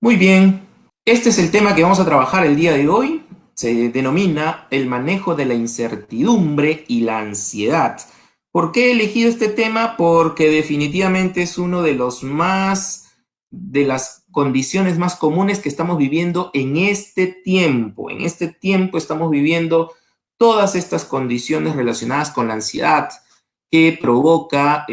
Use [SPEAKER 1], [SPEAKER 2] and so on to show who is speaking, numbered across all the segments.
[SPEAKER 1] Muy bien, este es el tema que vamos a trabajar el día de hoy. Se denomina el manejo de la incertidumbre y la ansiedad. ¿Por qué he elegido este tema? Porque definitivamente es uno de de las condiciones más comunes que estamos viviendo en este tiempo. En este tiempo estamos viviendo todas estas condiciones relacionadas con la ansiedad que provoca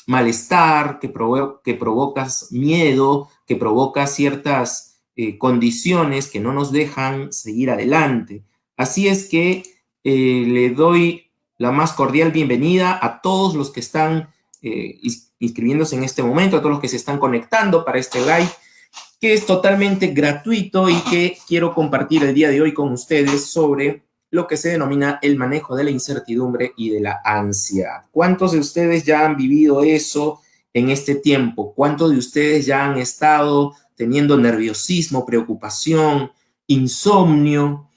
[SPEAKER 1] malestar, que provocas miedo, que provoca ciertas condiciones que no nos dejan seguir adelante. Así es que le doy la más cordial bienvenida a todos los que están inscribiéndose en este momento, a todos los que se están conectando para este live, que es totalmente gratuito y que quiero compartir el día de hoy con ustedes sobre lo que se denomina el manejo de la incertidumbre y de la ansiedad. ¿Cuántos de ustedes ya han vivido eso en este tiempo? ¿Cuántos de ustedes ya han estado teniendo nerviosismo, preocupación, insomnio,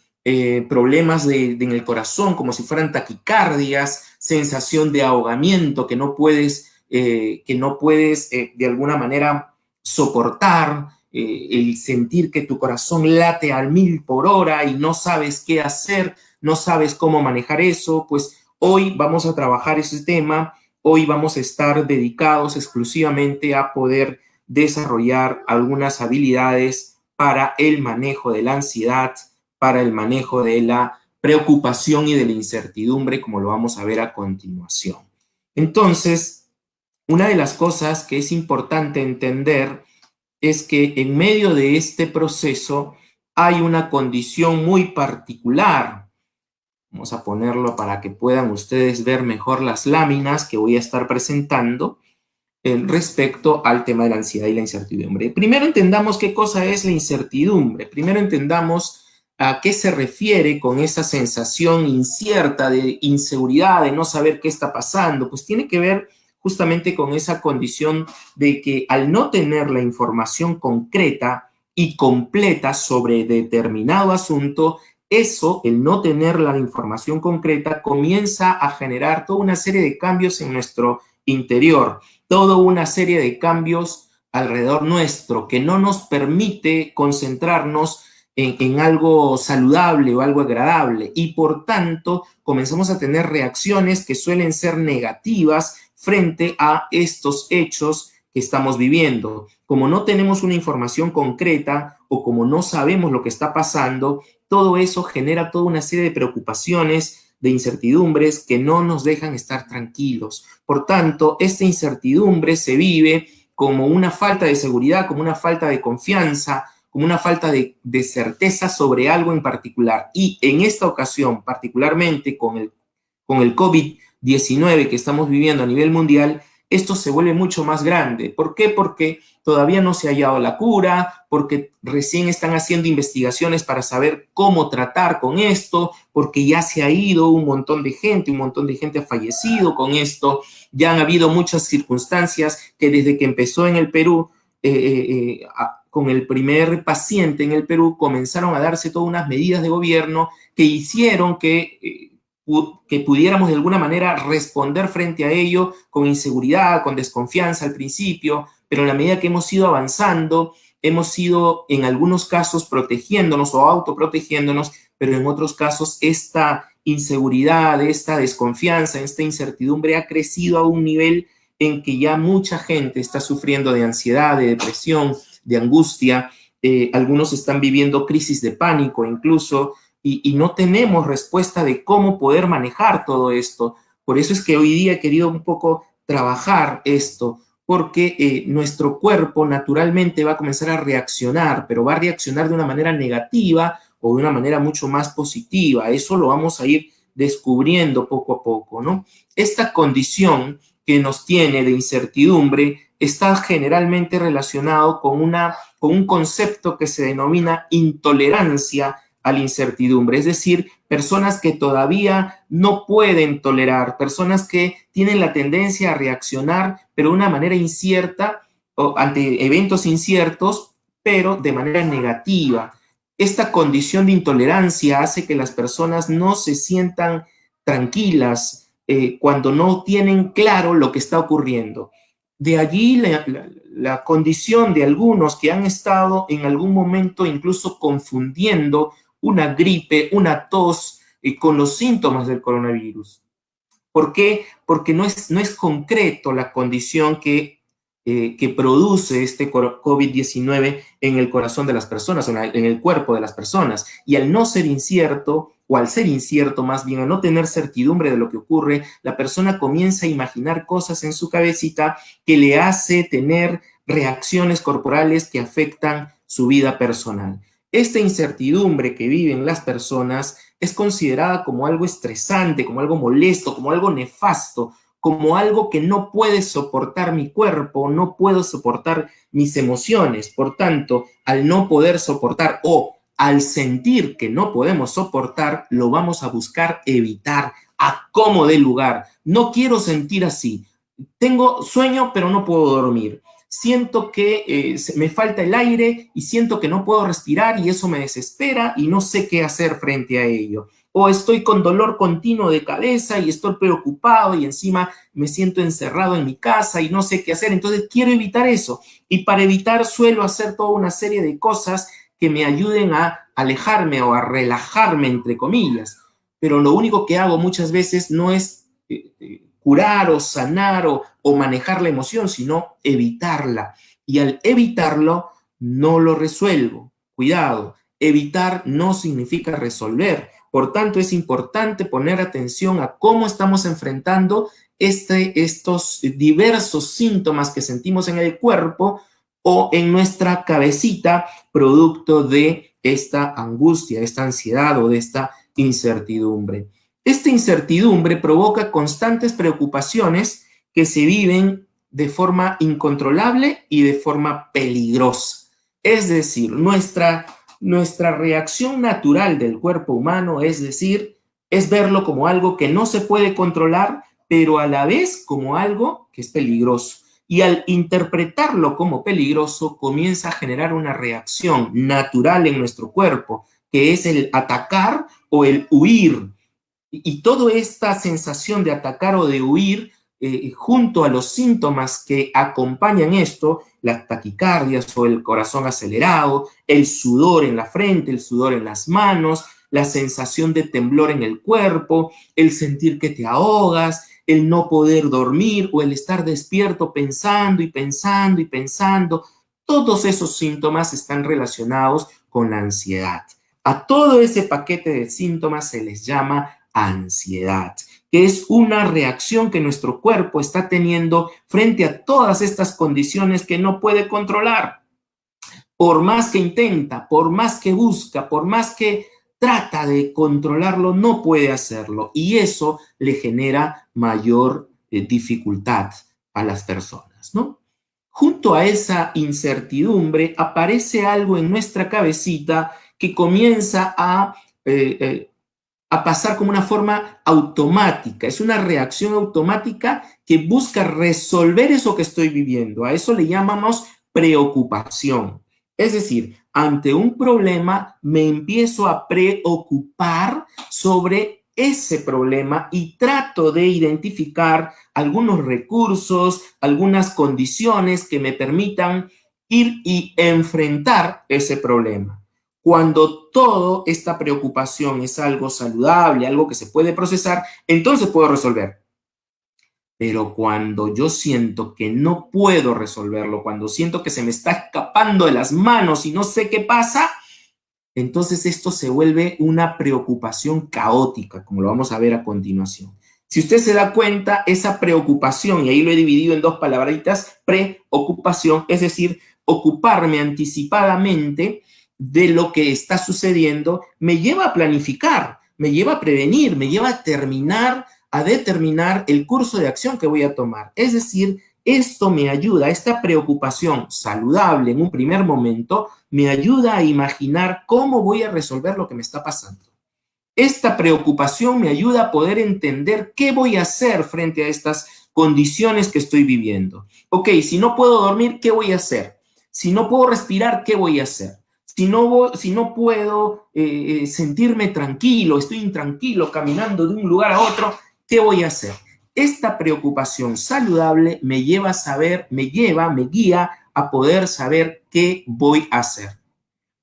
[SPEAKER 1] problemas en el corazón, como si fueran taquicardias, sensación de ahogamiento que no puedes de alguna manera soportar, el sentir que tu corazón late al 1000 por hora y no sabes qué hacer, no sabes cómo manejar eso? Pues hoy vamos a trabajar ese tema, hoy vamos a estar dedicados exclusivamente a poder desarrollar algunas habilidades para el manejo de la ansiedad, para el manejo de la preocupación y de la incertidumbre, como lo vamos a ver a continuación. Entonces, una de las cosas que es importante entender es que en medio de este proceso hay una condición muy particular. Vamos a ponerlo para que puedan ustedes ver mejor las láminas que voy a estar presentando respecto al tema de la ansiedad y la incertidumbre. Primero entendamos qué cosa es la incertidumbre. Primero entendamos a qué se refiere con esa sensación incierta de inseguridad, de no saber qué está pasando. Pues tiene que ver justamente con esa condición de que al no tener la información concreta y completa sobre determinado asunto, eso, el no tener la información concreta, comienza a generar toda una serie de cambios en nuestro interior, toda una serie de cambios alrededor nuestro que no nos permite concentrarnos en algo saludable o algo agradable, y por tanto comenzamos a tener reacciones que suelen ser negativas frente a estos hechos que estamos viviendo. Como no tenemos una información concreta o como no sabemos lo que está pasando, todo eso genera toda una serie de preocupaciones, de incertidumbres que no nos dejan estar tranquilos. Por tanto, esta incertidumbre se vive como una falta de seguridad, como una falta de confianza, como una falta de certeza sobre algo en particular. Y en esta ocasión, particularmente con el COVID-19 que estamos viviendo a nivel mundial, esto se vuelve mucho más grande. ¿Por qué? Porque todavía no se ha hallado la cura, porque recién están haciendo investigaciones para saber cómo tratar con esto, porque ya se ha ido un montón de gente ha fallecido con esto, ya han habido muchas circunstancias que desde que empezó en el Perú, con el primer paciente en el Perú, comenzaron a darse todas unas medidas de gobierno que hicieron que pudiéramos de alguna manera responder frente a ello con inseguridad, con desconfianza al principio, pero en la medida que hemos ido avanzando, hemos ido en algunos casos protegiéndonos o autoprotegiéndonos, pero en otros casos esta inseguridad, esta desconfianza, esta incertidumbre ha crecido a un nivel en que ya mucha gente está sufriendo de ansiedad, de depresión, de angustia. Algunos están viviendo crisis de pánico incluso, y no tenemos respuesta de cómo poder manejar todo esto. Por eso es que hoy día he querido un poco trabajar esto, porque nuestro cuerpo naturalmente va a comenzar a reaccionar, pero va a reaccionar de una manera negativa o de una manera mucho más positiva. Eso lo vamos a ir descubriendo poco a poco, ¿no? Esta condición que nos tiene de incertidumbre está generalmente relacionado con un concepto que se denomina intolerancia a la incertidumbre, es decir, personas que todavía no pueden tolerar, personas que tienen la tendencia a reaccionar, pero de una manera incierta o ante eventos inciertos, pero de manera negativa. Esta condición de intolerancia hace que las personas no se sientan tranquilas cuando no tienen claro lo que está ocurriendo. De allí la condición de algunos que han estado en algún momento incluso confundiendo una gripe, una tos con los síntomas del coronavirus. ¿Por qué? Porque no es concreto la condición que produce este COVID-19 en el corazón de las personas, en el cuerpo de las personas. Y al no ser incierto, o al ser incierto más bien, al no tener certidumbre de lo que ocurre, la persona comienza a imaginar cosas en su cabecita que le hace tener reacciones corporales que afectan su vida personal. Esta incertidumbre que viven las personas es considerada como algo estresante, como algo molesto, como algo nefasto, como algo que no puede soportar mi cuerpo, no puedo soportar mis emociones. Por tanto, al no poder soportar o al sentir que no podemos soportar, lo vamos a buscar evitar a como dé lugar. No quiero sentir así. Tengo sueño, pero no puedo dormir. Siento que me falta el aire y siento que no puedo respirar y eso me desespera y no sé qué hacer frente a ello. O estoy con dolor continuo de cabeza y estoy preocupado y encima me siento encerrado en mi casa y no sé qué hacer. Entonces quiero evitar eso. Y para evitar suelo hacer toda una serie de cosas que me ayuden a alejarme o a relajarme, entre comillas. Pero lo único que hago muchas veces no es curar o sanar o manejar la emoción, sino evitarla. Y al evitarlo, no lo resuelvo. Cuidado, evitar no significa resolver. Por tanto, es importante poner atención a cómo estamos enfrentando estos diversos síntomas que sentimos en el cuerpo o en nuestra cabecita, producto de esta angustia, esta ansiedad o de esta incertidumbre. Esta incertidumbre provoca constantes preocupaciones que se viven de forma incontrolable y de forma peligrosa. Es decir, nuestra reacción natural del cuerpo humano, es decir, es verlo como algo que no se puede controlar, pero a la vez como algo que es peligroso. Y al interpretarlo como peligroso, comienza a generar una reacción natural en nuestro cuerpo, que es el atacar o el huir. Y toda esta sensación de atacar o de huir, junto a los síntomas que acompañan esto, las taquicardias o el corazón acelerado, el sudor en la frente, el sudor en las manos, la sensación de temblor en el cuerpo, el sentir que te ahogas, el no poder dormir o el estar despierto pensando y pensando y pensando, todos esos síntomas están relacionados con la ansiedad. A todo ese paquete de síntomas se les llama ansiedad, que es una reacción que nuestro cuerpo está teniendo frente a todas estas condiciones que no puede controlar. Por más que intenta, por más que busca, por más que trata de controlarlo, no puede hacerlo. Y eso le genera mayor dificultad a las personas, ¿no? Junto a esa incertidumbre aparece algo en nuestra cabecita que comienza a pasar como una forma automática. Es una reacción automática que busca resolver eso que estoy viviendo. A eso le llamamos preocupación. Es decir, ante un problema me empiezo a preocupar sobre ese problema y trato de identificar algunos recursos, algunas condiciones que me permitan ir y enfrentar ese problema. Cuando toda esta preocupación es algo saludable, algo que se puede procesar, entonces puedo resolver. Pero cuando yo siento que no puedo resolverlo, cuando siento que se me está escapando de las manos y no sé qué pasa, entonces esto se vuelve una preocupación caótica, como lo vamos a ver a continuación. Si usted se da cuenta, esa preocupación, y ahí lo he dividido en dos palabritas, preocupación, es decir, ocuparme anticipadamente de lo que está sucediendo, me lleva a planificar, me lleva a prevenir, me lleva a determinar el curso de acción que voy a tomar. Es decir, esto me ayuda, esta preocupación saludable en un primer momento, me ayuda a imaginar cómo voy a resolver lo que me está pasando. Esta preocupación me ayuda a poder entender qué voy a hacer frente a estas condiciones que estoy viviendo. Ok, si no puedo dormir, ¿qué voy a hacer? Si no puedo respirar, ¿qué voy a hacer? Si no puedo sentirme tranquilo, estoy intranquilo caminando de un lugar a otro, ¿qué voy a hacer? Esta preocupación saludable me lleva a saber, me guía a poder saber qué voy a hacer.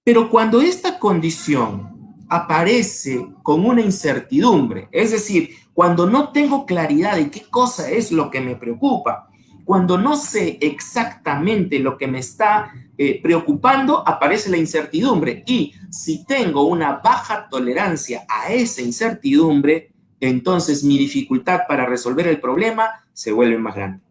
[SPEAKER 1] Pero cuando esta condición aparece con una incertidumbre, es decir, cuando no tengo claridad de qué cosa es lo que me preocupa, cuando no sé exactamente lo que me está preocupando, aparece la incertidumbre. Y si tengo una baja tolerancia a esa incertidumbre, entonces mi dificultad para resolver el problema se vuelve más grande.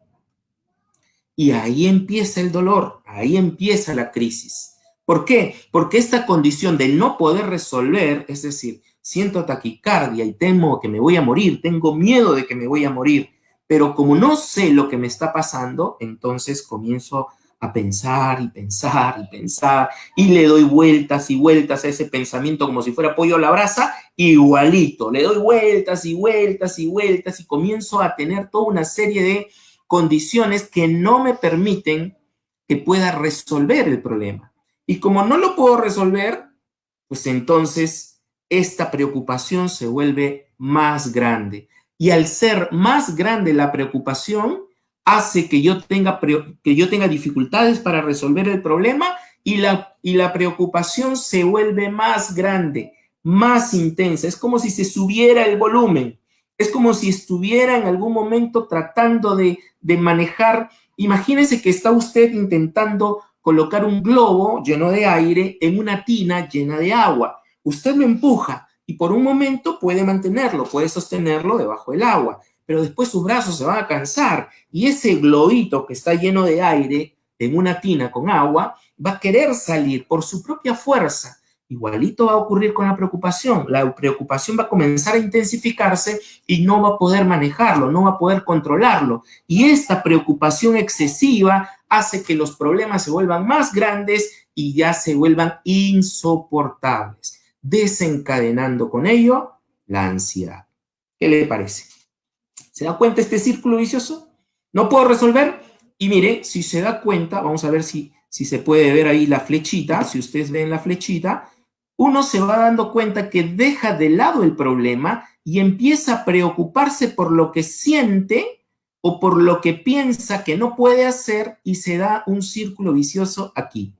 [SPEAKER 1] Y ahí empieza el dolor, ahí empieza la crisis. ¿Por qué? Porque esta condición de no poder resolver, es decir, siento taquicardia y temo que me voy a morir, tengo miedo de que me voy a morir, pero como no sé lo que me está pasando, entonces comienzo a pensar y pensar y pensar y le doy vueltas y vueltas a ese pensamiento como si fuera pollo a la brasa, igualito, le doy vueltas y vueltas y vueltas y comienzo a tener toda una serie de condiciones que no me permiten que pueda resolver el problema. Y como no lo puedo resolver, pues entonces esta preocupación se vuelve más grande. Y al ser más grande la preocupación, hace que yo tenga dificultades para resolver el problema y la preocupación se vuelve más grande, más intensa. Es como si se subiera el volumen. Es como si estuviera en algún momento tratando de manejar. Imagínese que está usted intentando colocar un globo lleno de aire en una tina llena de agua. Usted lo empuja y por un momento puede mantenerlo, puede sostenerlo debajo del agua, pero después sus brazos se van a cansar y ese globito que está lleno de aire en una tina con agua va a querer salir por su propia fuerza. Igualito va a ocurrir con la preocupación. La preocupación va a comenzar a intensificarse y no va a poder manejarlo, no va a poder controlarlo. Y esta preocupación excesiva hace que los problemas se vuelvan más grandes y ya se vuelvan insoportables, desencadenando con ello la ansiedad. ¿Qué le parece? ¿Se da cuenta este círculo vicioso? No puedo resolver. Y mire, si se da cuenta, vamos a ver si se puede ver ahí la flechita. Si ustedes ven la flechita, uno se va dando cuenta que deja de lado el problema y empieza a preocuparse por lo que siente o por lo que piensa que no puede hacer y se da un círculo vicioso aquí.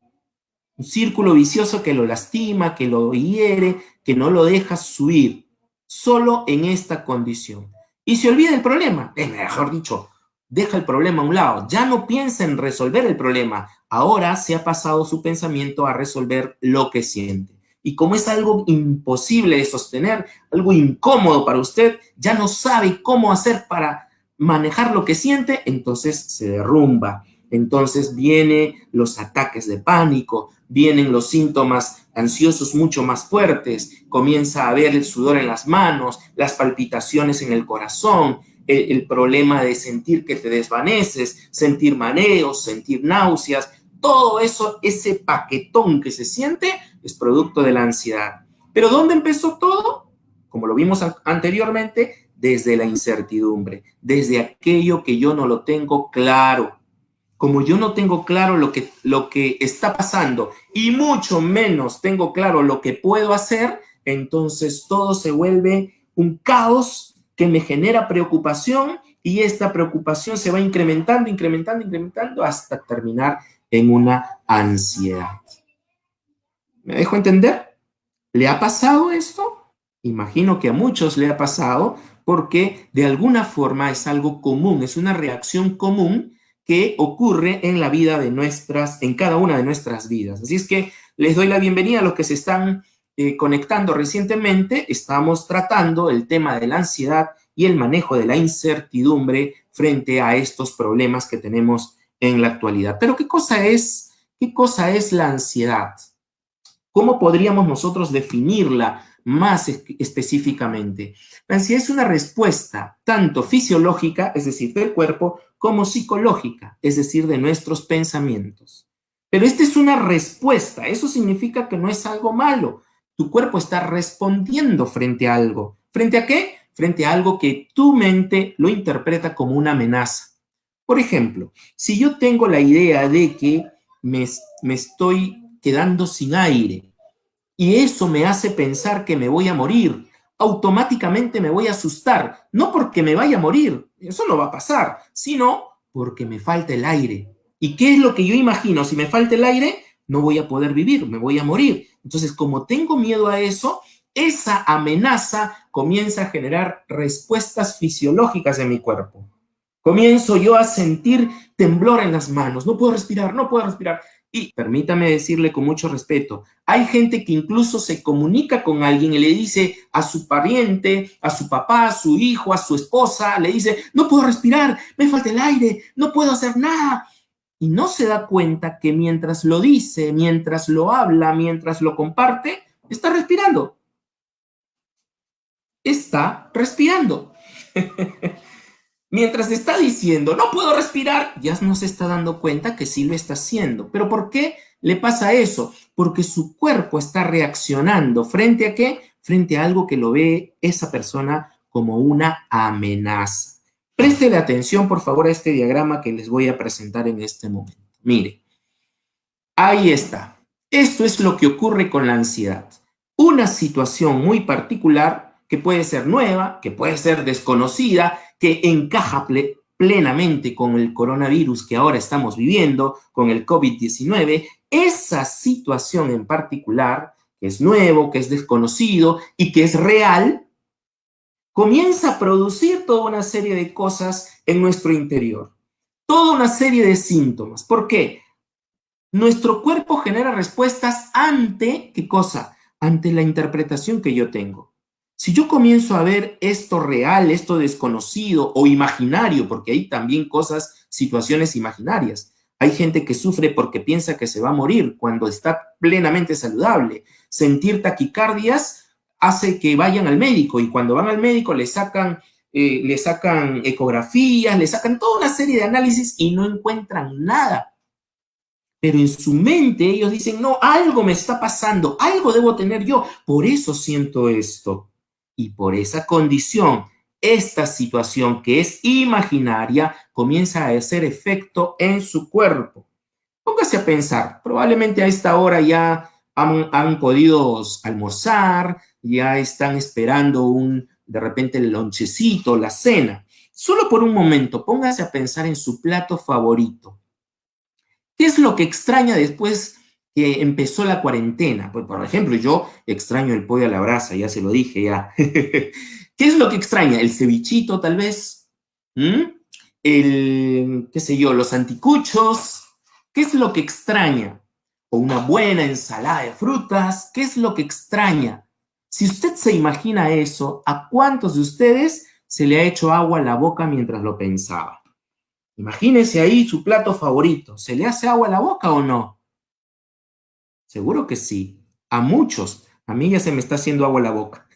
[SPEAKER 1] Un círculo vicioso que lo lastima, que lo hiere, que no lo deja subir, solo en esta condición. Y se olvida el problema, mejor dicho, deja el problema a un lado, ya no piensa en resolver el problema, ahora se ha pasado su pensamiento a resolver lo que siente. Y como es algo imposible de sostener, algo incómodo para usted, ya no sabe cómo hacer para manejar lo que siente, entonces se derrumba. Entonces vienen los ataques de pánico, vienen los síntomas ansiosos mucho más fuertes, comienza a haber el sudor en las manos, las palpitaciones en el corazón, el problema de sentir que te desvaneces, sentir mareos, sentir náuseas, todo eso, ese paquetón que se siente es producto de la ansiedad. ¿Pero dónde empezó todo? Como lo vimos anteriormente, desde la incertidumbre, desde aquello que yo no lo tengo claro. Como yo no tengo claro lo que está pasando y mucho menos tengo claro lo que puedo hacer, entonces todo se vuelve un caos que me genera preocupación y esta preocupación se va incrementando, incrementando, incrementando hasta terminar en una ansiedad. ¿Me dejo entender? ¿Le ha pasado esto? Imagino que a muchos le ha pasado porque de alguna forma es algo común, es una reacción común que ocurre en la vida de en cada una de nuestras vidas. Así es que les doy la bienvenida a los que se están conectando recientemente. Estamos tratando el tema de la ansiedad y el manejo de la incertidumbre frente a estos problemas que tenemos en la actualidad. Pero ¿qué cosa es la ansiedad? ¿Cómo podríamos nosotros definirla más específicamente? La ansiedad es una respuesta tanto fisiológica, es decir, del cuerpo, como psicológica, es decir, de nuestros pensamientos. Pero esta es una respuesta, eso significa que no es algo malo. Tu cuerpo está respondiendo frente a algo. ¿Frente a qué? Frente a algo que tu mente lo interpreta como una amenaza. Por ejemplo, si yo tengo la idea de que me estoy quedando sin aire y eso me hace pensar que me voy a morir, automáticamente me voy a asustar, no porque me vaya a morir, eso no va a pasar, sino porque me falta el aire. ¿Y qué es lo que yo imagino? Si me falta el aire, no voy a poder vivir, me voy a morir. Entonces, como tengo miedo a eso, esa amenaza comienza a generar respuestas fisiológicas en mi cuerpo. Comienzo yo a sentir temblor en las manos, no puedo respirar, no puedo respirar. Y permítame decirle con mucho respeto, hay gente que incluso se comunica con alguien y le dice a su pariente, a su papá, a su hijo, a su esposa, le dice, no puedo respirar, me falta el aire, no puedo hacer nada. Y no se da cuenta que mientras lo dice, mientras lo habla, mientras lo comparte, está respirando. Está respirando. Mientras está diciendo, no puedo respirar, ya no se está dando cuenta que sí lo está haciendo. ¿Pero por qué le pasa eso? Porque su cuerpo está reaccionando. ¿Frente a qué? Frente a algo que lo ve esa persona como una amenaza. Préstele atención, por favor, a este diagrama que les voy a presentar en este momento. Mire, ahí está. Esto es lo que ocurre con la ansiedad. Una situación muy particular que puede ser nueva, que puede ser desconocida, que encaja plenamente con el coronavirus que ahora estamos viviendo, con el COVID-19. Esa situación en particular, que es nuevo, que es desconocido y que es real, comienza a producir toda una serie de cosas en nuestro interior. Toda una serie de síntomas. ¿Por qué? Nuestro cuerpo genera respuestas ante, ¿qué cosa? Ante la interpretación que yo tengo. Si yo comienzo a ver esto real, esto desconocido o imaginario, porque hay también cosas, situaciones imaginarias. Hay gente que sufre porque piensa que se va a morir cuando está plenamente saludable. Sentir taquicardias hace que vayan al médico y cuando van al médico le sacan ecografías, le sacan toda una serie de análisis y no encuentran nada. Pero en su mente ellos dicen, no, algo me está pasando, algo debo tener yo, por eso siento esto. Y por esa condición, esta situación que es imaginaria comienza a hacer efecto en su cuerpo. Póngase a pensar, probablemente a esta hora ya han podido almorzar, ya están esperando de repente el lonchecito, la cena. Solo por un momento, póngase a pensar en su plato favorito. ¿Qué es lo que extraña después que empezó la cuarentena? Pues, por ejemplo, yo extraño el pollo a la brasa, ya se lo dije, ya. ¿Qué es lo que extraña? ¿El cevichito, tal vez? ¿Mm? Qué sé yo, los anticuchos. ¿Qué es lo que extraña? O una buena ensalada de frutas. ¿Qué es lo que extraña? Si usted se imagina eso, ¿a cuántos de ustedes se le ha hecho agua a la boca mientras lo pensaba? Imagínese ahí su plato favorito. ¿Se le hace agua a la boca o no? Seguro que sí. A muchos. A mí ya se me está haciendo agua a la boca.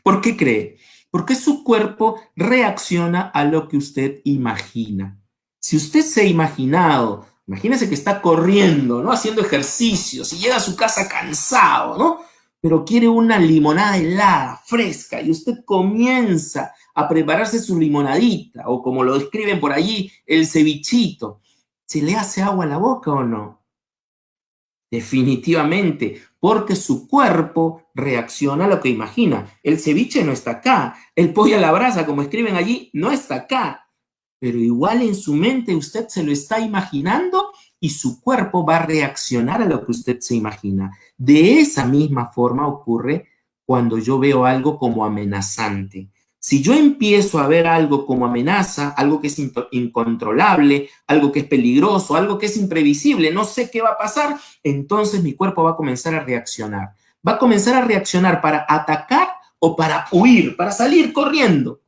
[SPEAKER 1] ¿Por qué cree? Porque su cuerpo reacciona a lo que usted imagina. Si usted se ha imaginado, imagínese que está corriendo, ¿no? Haciendo ejercicios y llega a su casa cansado, ¿no? Pero quiere una limonada helada, fresca, y usted comienza a prepararse su limonadita, o como lo describen por allí, el cevichito. ¿Se le hace agua a la boca o no? Definitivamente, porque su cuerpo reacciona a lo que imagina. El ceviche no está acá, el pollo a la brasa, como escriben allí, no está acá, pero igual en su mente usted se lo está imaginando y su cuerpo va a reaccionar a lo que usted se imagina. De esa misma forma ocurre cuando yo veo algo como amenazante. Si yo empiezo a ver algo como amenaza, algo que es incontrolable, algo que es peligroso, algo que es imprevisible, no sé qué va a pasar, entonces mi cuerpo va a comenzar a reaccionar. Va a comenzar a reaccionar para atacar o para huir, para salir corriendo.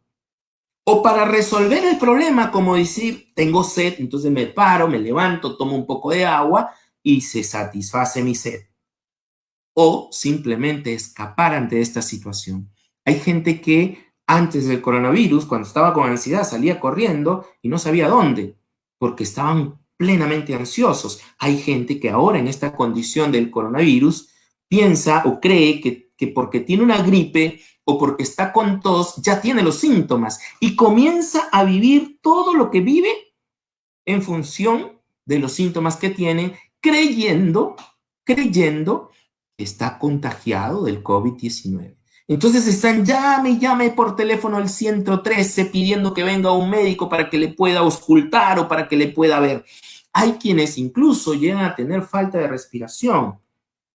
[SPEAKER 1] O para resolver el problema, como decir, tengo sed, entonces me paro, me levanto, tomo un poco de agua y se satisface mi sed. O simplemente escapar ante esta situación. Hay gente que antes del coronavirus, cuando estaba con ansiedad, salía corriendo y no sabía dónde, porque estaban plenamente ansiosos. Hay gente que ahora en esta condición del coronavirus piensa o cree que porque tiene una gripe o porque está con tos, ya tiene los síntomas y comienza a vivir todo lo que vive en función de los síntomas que tiene, creyendo que está contagiado del COVID-19. Entonces están llame por teléfono al 113 pidiendo que venga un médico para que le pueda auscultar o para que le pueda ver. Hay quienes incluso llegan a tener falta de respiración.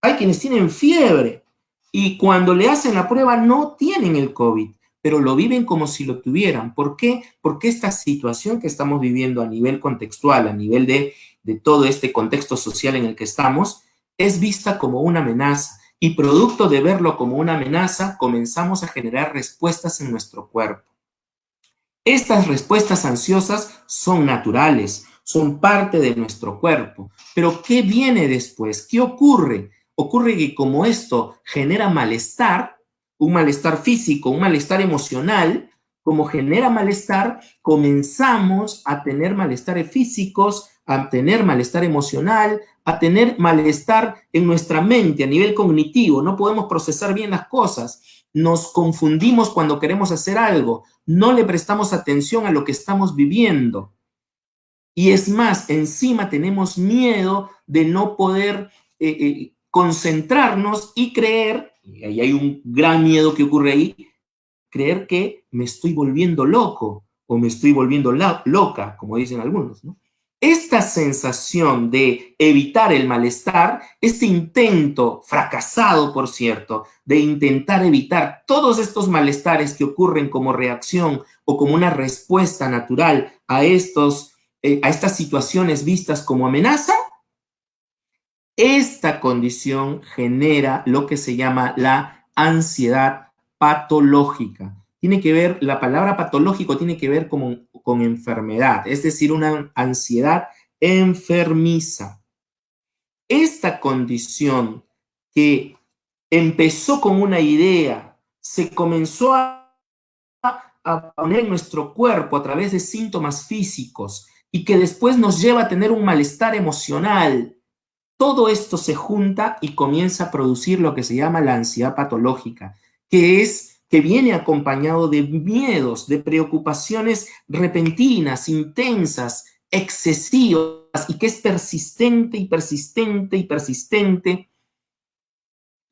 [SPEAKER 1] Hay quienes tienen fiebre y cuando le hacen la prueba no tienen el COVID, pero lo viven como si lo tuvieran. ¿Por qué? Porque esta situación que estamos viviendo a nivel contextual, a nivel de todo este contexto social en el que estamos, es vista como una amenaza. Y producto de verlo como una amenaza, comenzamos a generar respuestas en nuestro cuerpo. Estas respuestas ansiosas son naturales, son parte de nuestro cuerpo. Pero ¿qué viene después? ¿Qué ocurre? Ocurre que como esto genera malestar, un malestar físico, un malestar emocional, como genera malestar, comenzamos a tener malestares físicos, a tener malestar emocional, a tener malestar en nuestra mente a nivel cognitivo. No podemos procesar bien las cosas. Nos confundimos cuando queremos hacer algo. No le prestamos atención a lo que estamos viviendo. Y es más, encima tenemos miedo de no poder concentrarnos y creer, y ahí hay un gran miedo que ocurre ahí, creer que me estoy volviendo loco o me estoy volviendo loca, como dicen algunos, ¿no? Esta sensación de evitar el malestar, este intento fracasado, por cierto, de intentar evitar todos estos malestares que ocurren como reacción o como una respuesta natural a estas situaciones vistas como amenaza, esta condición genera lo que se llama la ansiedad patológica. Tiene que ver, la palabra patológico tiene que ver con enfermedad, es decir, una ansiedad enfermiza. Esta condición que empezó con una idea, se comenzó a poner en nuestro cuerpo a través de síntomas físicos y que después nos lleva a tener un malestar emocional. Todo esto se junta y comienza a producir lo que se llama la ansiedad patológica, que viene acompañado de miedos, de preocupaciones repentinas, intensas, excesivas y que es persistente y persistente y persistente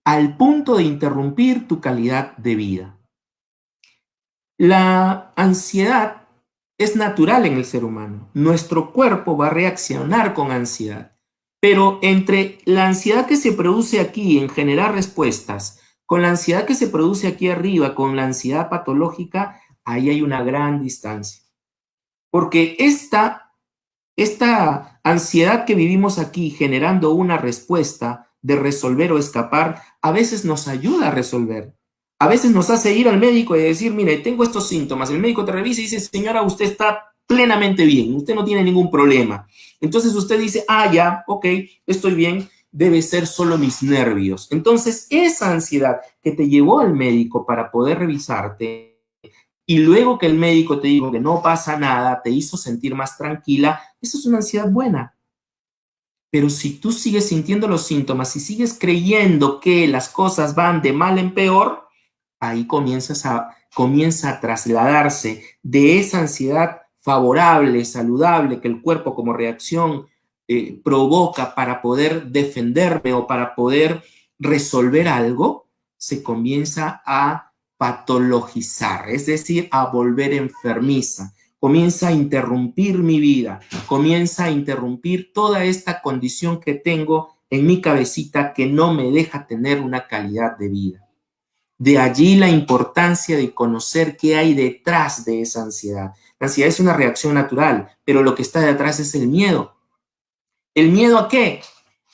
[SPEAKER 1] al punto de interrumpir tu calidad de vida. La ansiedad es natural en el ser humano. Nuestro cuerpo va a reaccionar con ansiedad. Pero entre la ansiedad que se produce aquí en generar respuestas, con la ansiedad que se produce aquí arriba, con la ansiedad patológica, ahí hay una gran distancia. Porque esta ansiedad que vivimos aquí generando una respuesta de resolver o escapar, a veces nos ayuda a resolver. A veces nos hace ir al médico y decir, mire, tengo estos síntomas. El médico te revisa y dice, señora, usted está plenamente bien, usted no tiene ningún problema. Entonces usted dice, ya, ok, estoy bien, debe ser solo mis nervios. Entonces esa ansiedad que te llevó al médico para poder revisarte y luego que el médico te dijo que no pasa nada, te hizo sentir más tranquila, eso es una ansiedad buena. Pero si tú sigues sintiendo los síntomas y sigues creyendo que las cosas van de mal en peor, ahí comienza a trasladarse de esa ansiedad favorable, saludable, que el cuerpo como reacción provoca para poder defenderme o para poder resolver algo, se comienza a patologizar, es decir, a volver enfermiza. Comienza a interrumpir mi vida, comienza a interrumpir toda esta condición que tengo en mi cabecita que no me deja tener una calidad de vida. De allí la importancia de conocer qué hay detrás de esa ansiedad. La ansiedad es una reacción natural, pero lo que está detrás es el miedo. ¿El miedo a qué?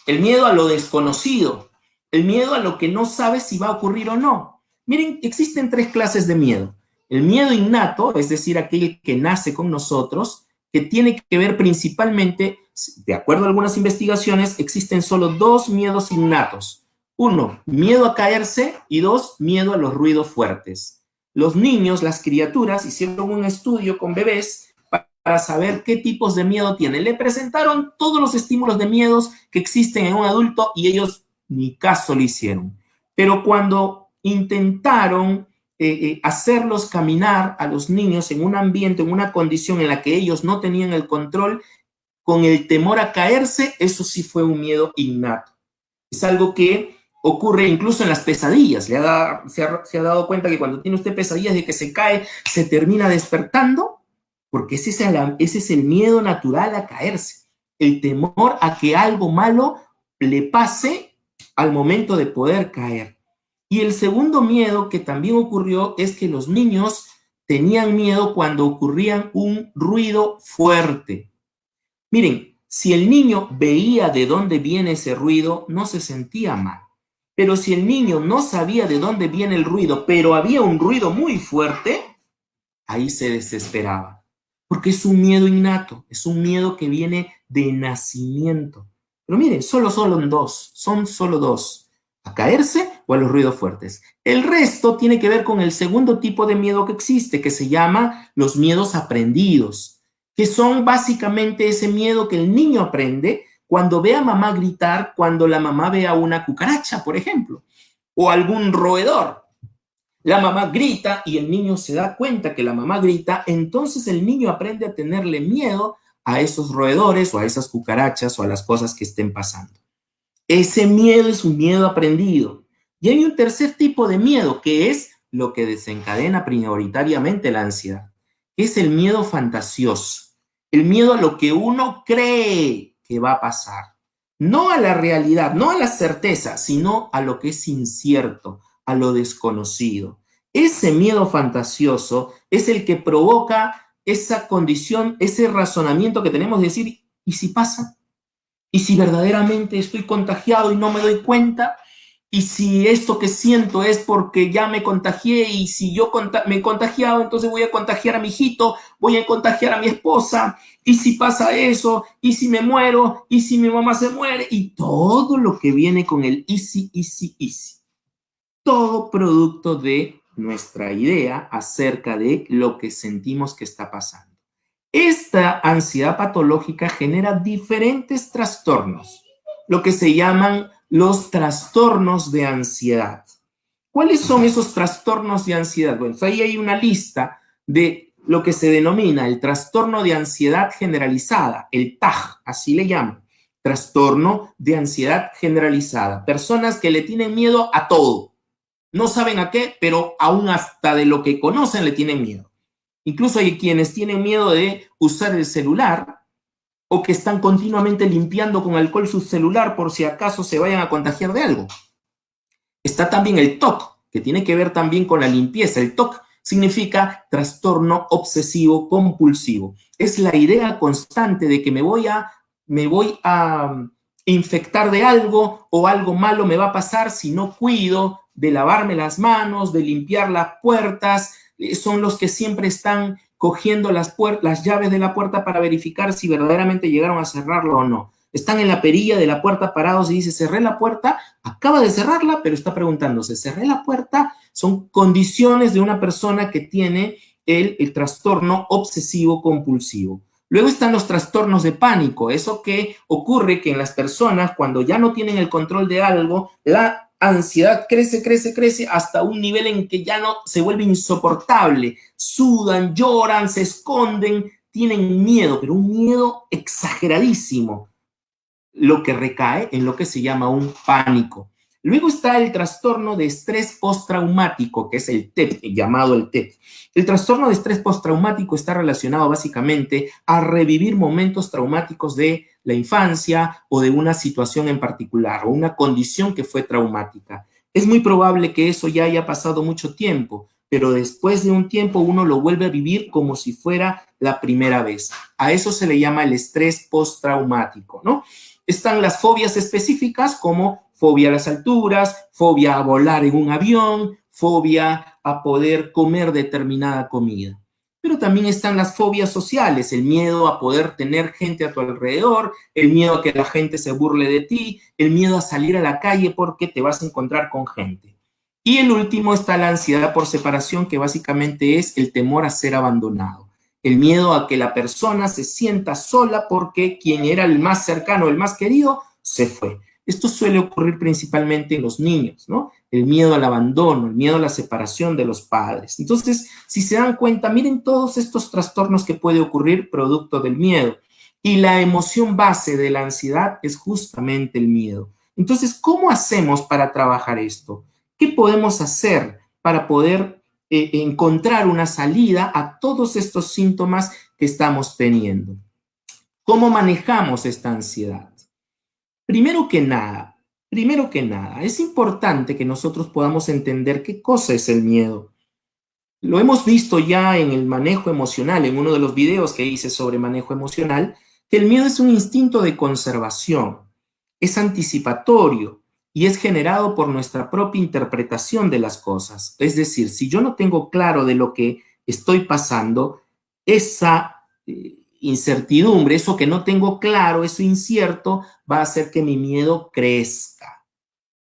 [SPEAKER 1] El miedo a lo desconocido, el miedo a lo que no sabes si va a ocurrir o no. Miren, existen tres clases de miedo. El miedo innato, es decir, aquel que nace con nosotros, que tiene que ver principalmente, de acuerdo a algunas investigaciones, existen solo dos miedos innatos. Uno, miedo a caerse y dos, miedo a los ruidos fuertes. Los niños, las criaturas, hicieron un estudio con bebés para saber qué tipos de miedo tienen. Le presentaron todos los estímulos de miedos que existen en un adulto y ellos ni caso le hicieron. Pero cuando intentaron hacerlos caminar a los niños en un ambiente, en una condición en la que ellos no tenían el control, con el temor a caerse, eso sí fue un miedo innato. Es algo que ocurre incluso en las pesadillas. Se ha dado cuenta que cuando tiene usted pesadillas de que se cae, se termina despertando, porque ese es el miedo natural a caerse. el temor a que algo malo le pase al momento de poder caer. Y el segundo miedo que también ocurrió es que los niños tenían miedo cuando ocurría un ruido fuerte. Miren, si el niño veía de dónde viene ese ruido, no se sentía mal. Pero si el niño no sabía de dónde viene el ruido, pero había un ruido muy fuerte, ahí se desesperaba. Porque es un miedo innato, es un miedo que viene de nacimiento. Pero miren, son solo dos, a caerse o a los ruidos fuertes. El resto tiene que ver con el segundo tipo de miedo que existe, que se llama los miedos aprendidos, que son básicamente ese miedo que el niño aprende cuando ve a mamá gritar, cuando la mamá ve a una cucaracha, por ejemplo, o algún roedor. La mamá grita y el niño se da cuenta que la mamá grita, entonces el niño aprende a tenerle miedo a esos roedores o a esas cucarachas o a las cosas que estén pasando. Ese miedo es un miedo aprendido. Y hay un tercer tipo de miedo que es lo que desencadena prioritariamente la ansiedad, que es el miedo fantasioso, el miedo a lo que uno cree que va a pasar. No a la realidad, no a la certeza, sino a lo que es incierto, a lo desconocido. Ese miedo fantasioso es el que provoca esa condición, ese razonamiento que tenemos de decir, ¿y si pasa? ¿Y si verdaderamente estoy contagiado y no me doy cuenta? ¿Y si esto que siento es porque ya me contagié y si yo me he contagiado, entonces voy a contagiar a mi hijito, voy a contagiar a mi esposa? ¿Y si pasa eso? ¿Y si me muero? ¿Y si mi mamá se muere? Y todo lo que viene con el easy, easy, easy. Todo producto de nuestra idea acerca de lo que sentimos que está pasando. Esta ansiedad patológica genera diferentes trastornos, lo que se llaman los trastornos de ansiedad. ¿Cuáles son esos trastornos de ansiedad? Bueno, ahí hay una lista de lo que se denomina el trastorno de ansiedad generalizada, el TAG, así le llaman, trastorno de ansiedad generalizada. Personas que le tienen miedo a todo, no saben a qué, pero aún hasta de lo que conocen le tienen miedo. Incluso hay quienes tienen miedo de usar el celular o que están continuamente limpiando con alcohol su celular por si acaso se vayan a contagiar de algo. Está también el TOC, que tiene que ver también con la limpieza. El TOC significa trastorno obsesivo compulsivo. Es la idea constante de que me voy a infectar de algo o algo malo me va a pasar si no cuido de lavarme las manos, de limpiar las puertas. Son los que siempre están cogiendo las llaves de la puerta para verificar si verdaderamente llegaron a cerrarlo o no. Están en la perilla de la puerta parados y dice, cerré la puerta, acaba de cerrarla, pero está preguntándose, ¿cerré la puerta? Son condiciones de una persona que tiene el trastorno obsesivo compulsivo. Luego están los trastornos de pánico, eso que ocurre que en las personas cuando ya no tienen el control de algo, la ansiedad crece, crece, crece hasta un nivel en que ya no se vuelve insoportable. Sudan, lloran, se esconden, tienen miedo, pero un miedo exageradísimo, lo que recae en lo que se llama un pánico. Luego está el trastorno de estrés postraumático, que es el TEP, llamado el TEP. El trastorno de estrés postraumático está relacionado básicamente a revivir momentos traumáticos de la infancia o de una situación en particular o una condición que fue traumática. Es muy probable que eso ya haya pasado mucho tiempo, pero después de un tiempo uno lo vuelve a vivir como si fuera la primera vez. A eso se le llama el estrés postraumático, ¿no? Están las fobias específicas como fobia a las alturas, fobia a volar en un avión, fobia a poder comer determinada comida. Pero también están las fobias sociales, el miedo a poder tener gente a tu alrededor, el miedo a que la gente se burle de ti, el miedo a salir a la calle porque te vas a encontrar con gente. Y el último está la ansiedad por separación, que básicamente es el temor a ser abandonado. El miedo a que la persona se sienta sola porque quien era el más cercano, el más querido, se fue. Esto suele ocurrir principalmente en los niños, ¿no? El miedo al abandono, el miedo a la separación de los padres. Entonces, si se dan cuenta, miren todos estos trastornos que puede ocurrir producto del miedo. Y la emoción base de la ansiedad es justamente el miedo. Entonces, ¿cómo hacemos para trabajar esto? ¿Qué podemos hacer para poder encontrar una salida a todos estos síntomas que estamos teniendo? ¿Cómo manejamos esta ansiedad? Primero que nada, es importante que nosotros podamos entender qué cosa es el miedo. Lo hemos visto ya en el manejo emocional, en uno de los videos que hice sobre manejo emocional, que el miedo es un instinto de conservación, es anticipatorio y es generado por nuestra propia interpretación de las cosas. Es decir, si yo no tengo claro de lo que estoy pasando, esa incertidumbre, eso que no tengo claro, eso incierto, va a hacer que mi miedo crezca.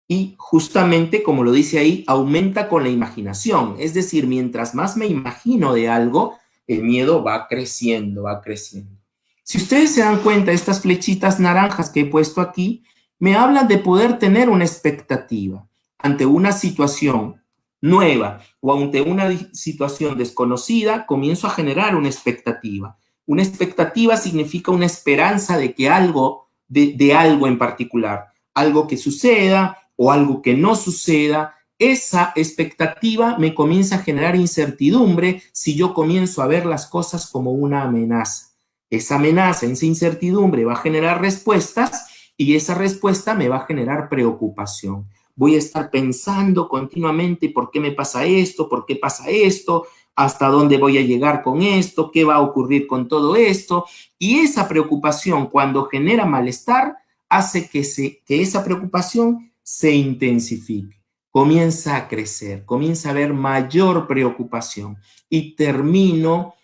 [SPEAKER 1] Y justamente, como lo dice ahí, aumenta con la imaginación. Es decir, mientras más me imagino de algo, el miedo va creciendo, va creciendo. Si ustedes se dan cuenta, estas flechitas naranjas que he puesto aquí, me hablan de poder tener una expectativa ante una situación nueva o ante una situación desconocida, comienzo a generar una expectativa. Una expectativa significa una esperanza de que algo, de algo en particular, algo que suceda, o algo que no suceda, esa expectativa me comienza a generar incertidumbre si yo comienzo a ver las cosas como una amenaza. Esa amenaza, esa incertidumbre va a generar respuestas y esa respuesta me va a generar preocupación. Voy a estar pensando continuamente por qué me pasa esto, por qué pasa esto, hasta dónde voy a llegar con esto, qué va a ocurrir con todo esto. Y esa preocupación, cuando genera malestar, hace que esa preocupación se intensifique, comienza a crecer, comienza a haber mayor preocupación y termino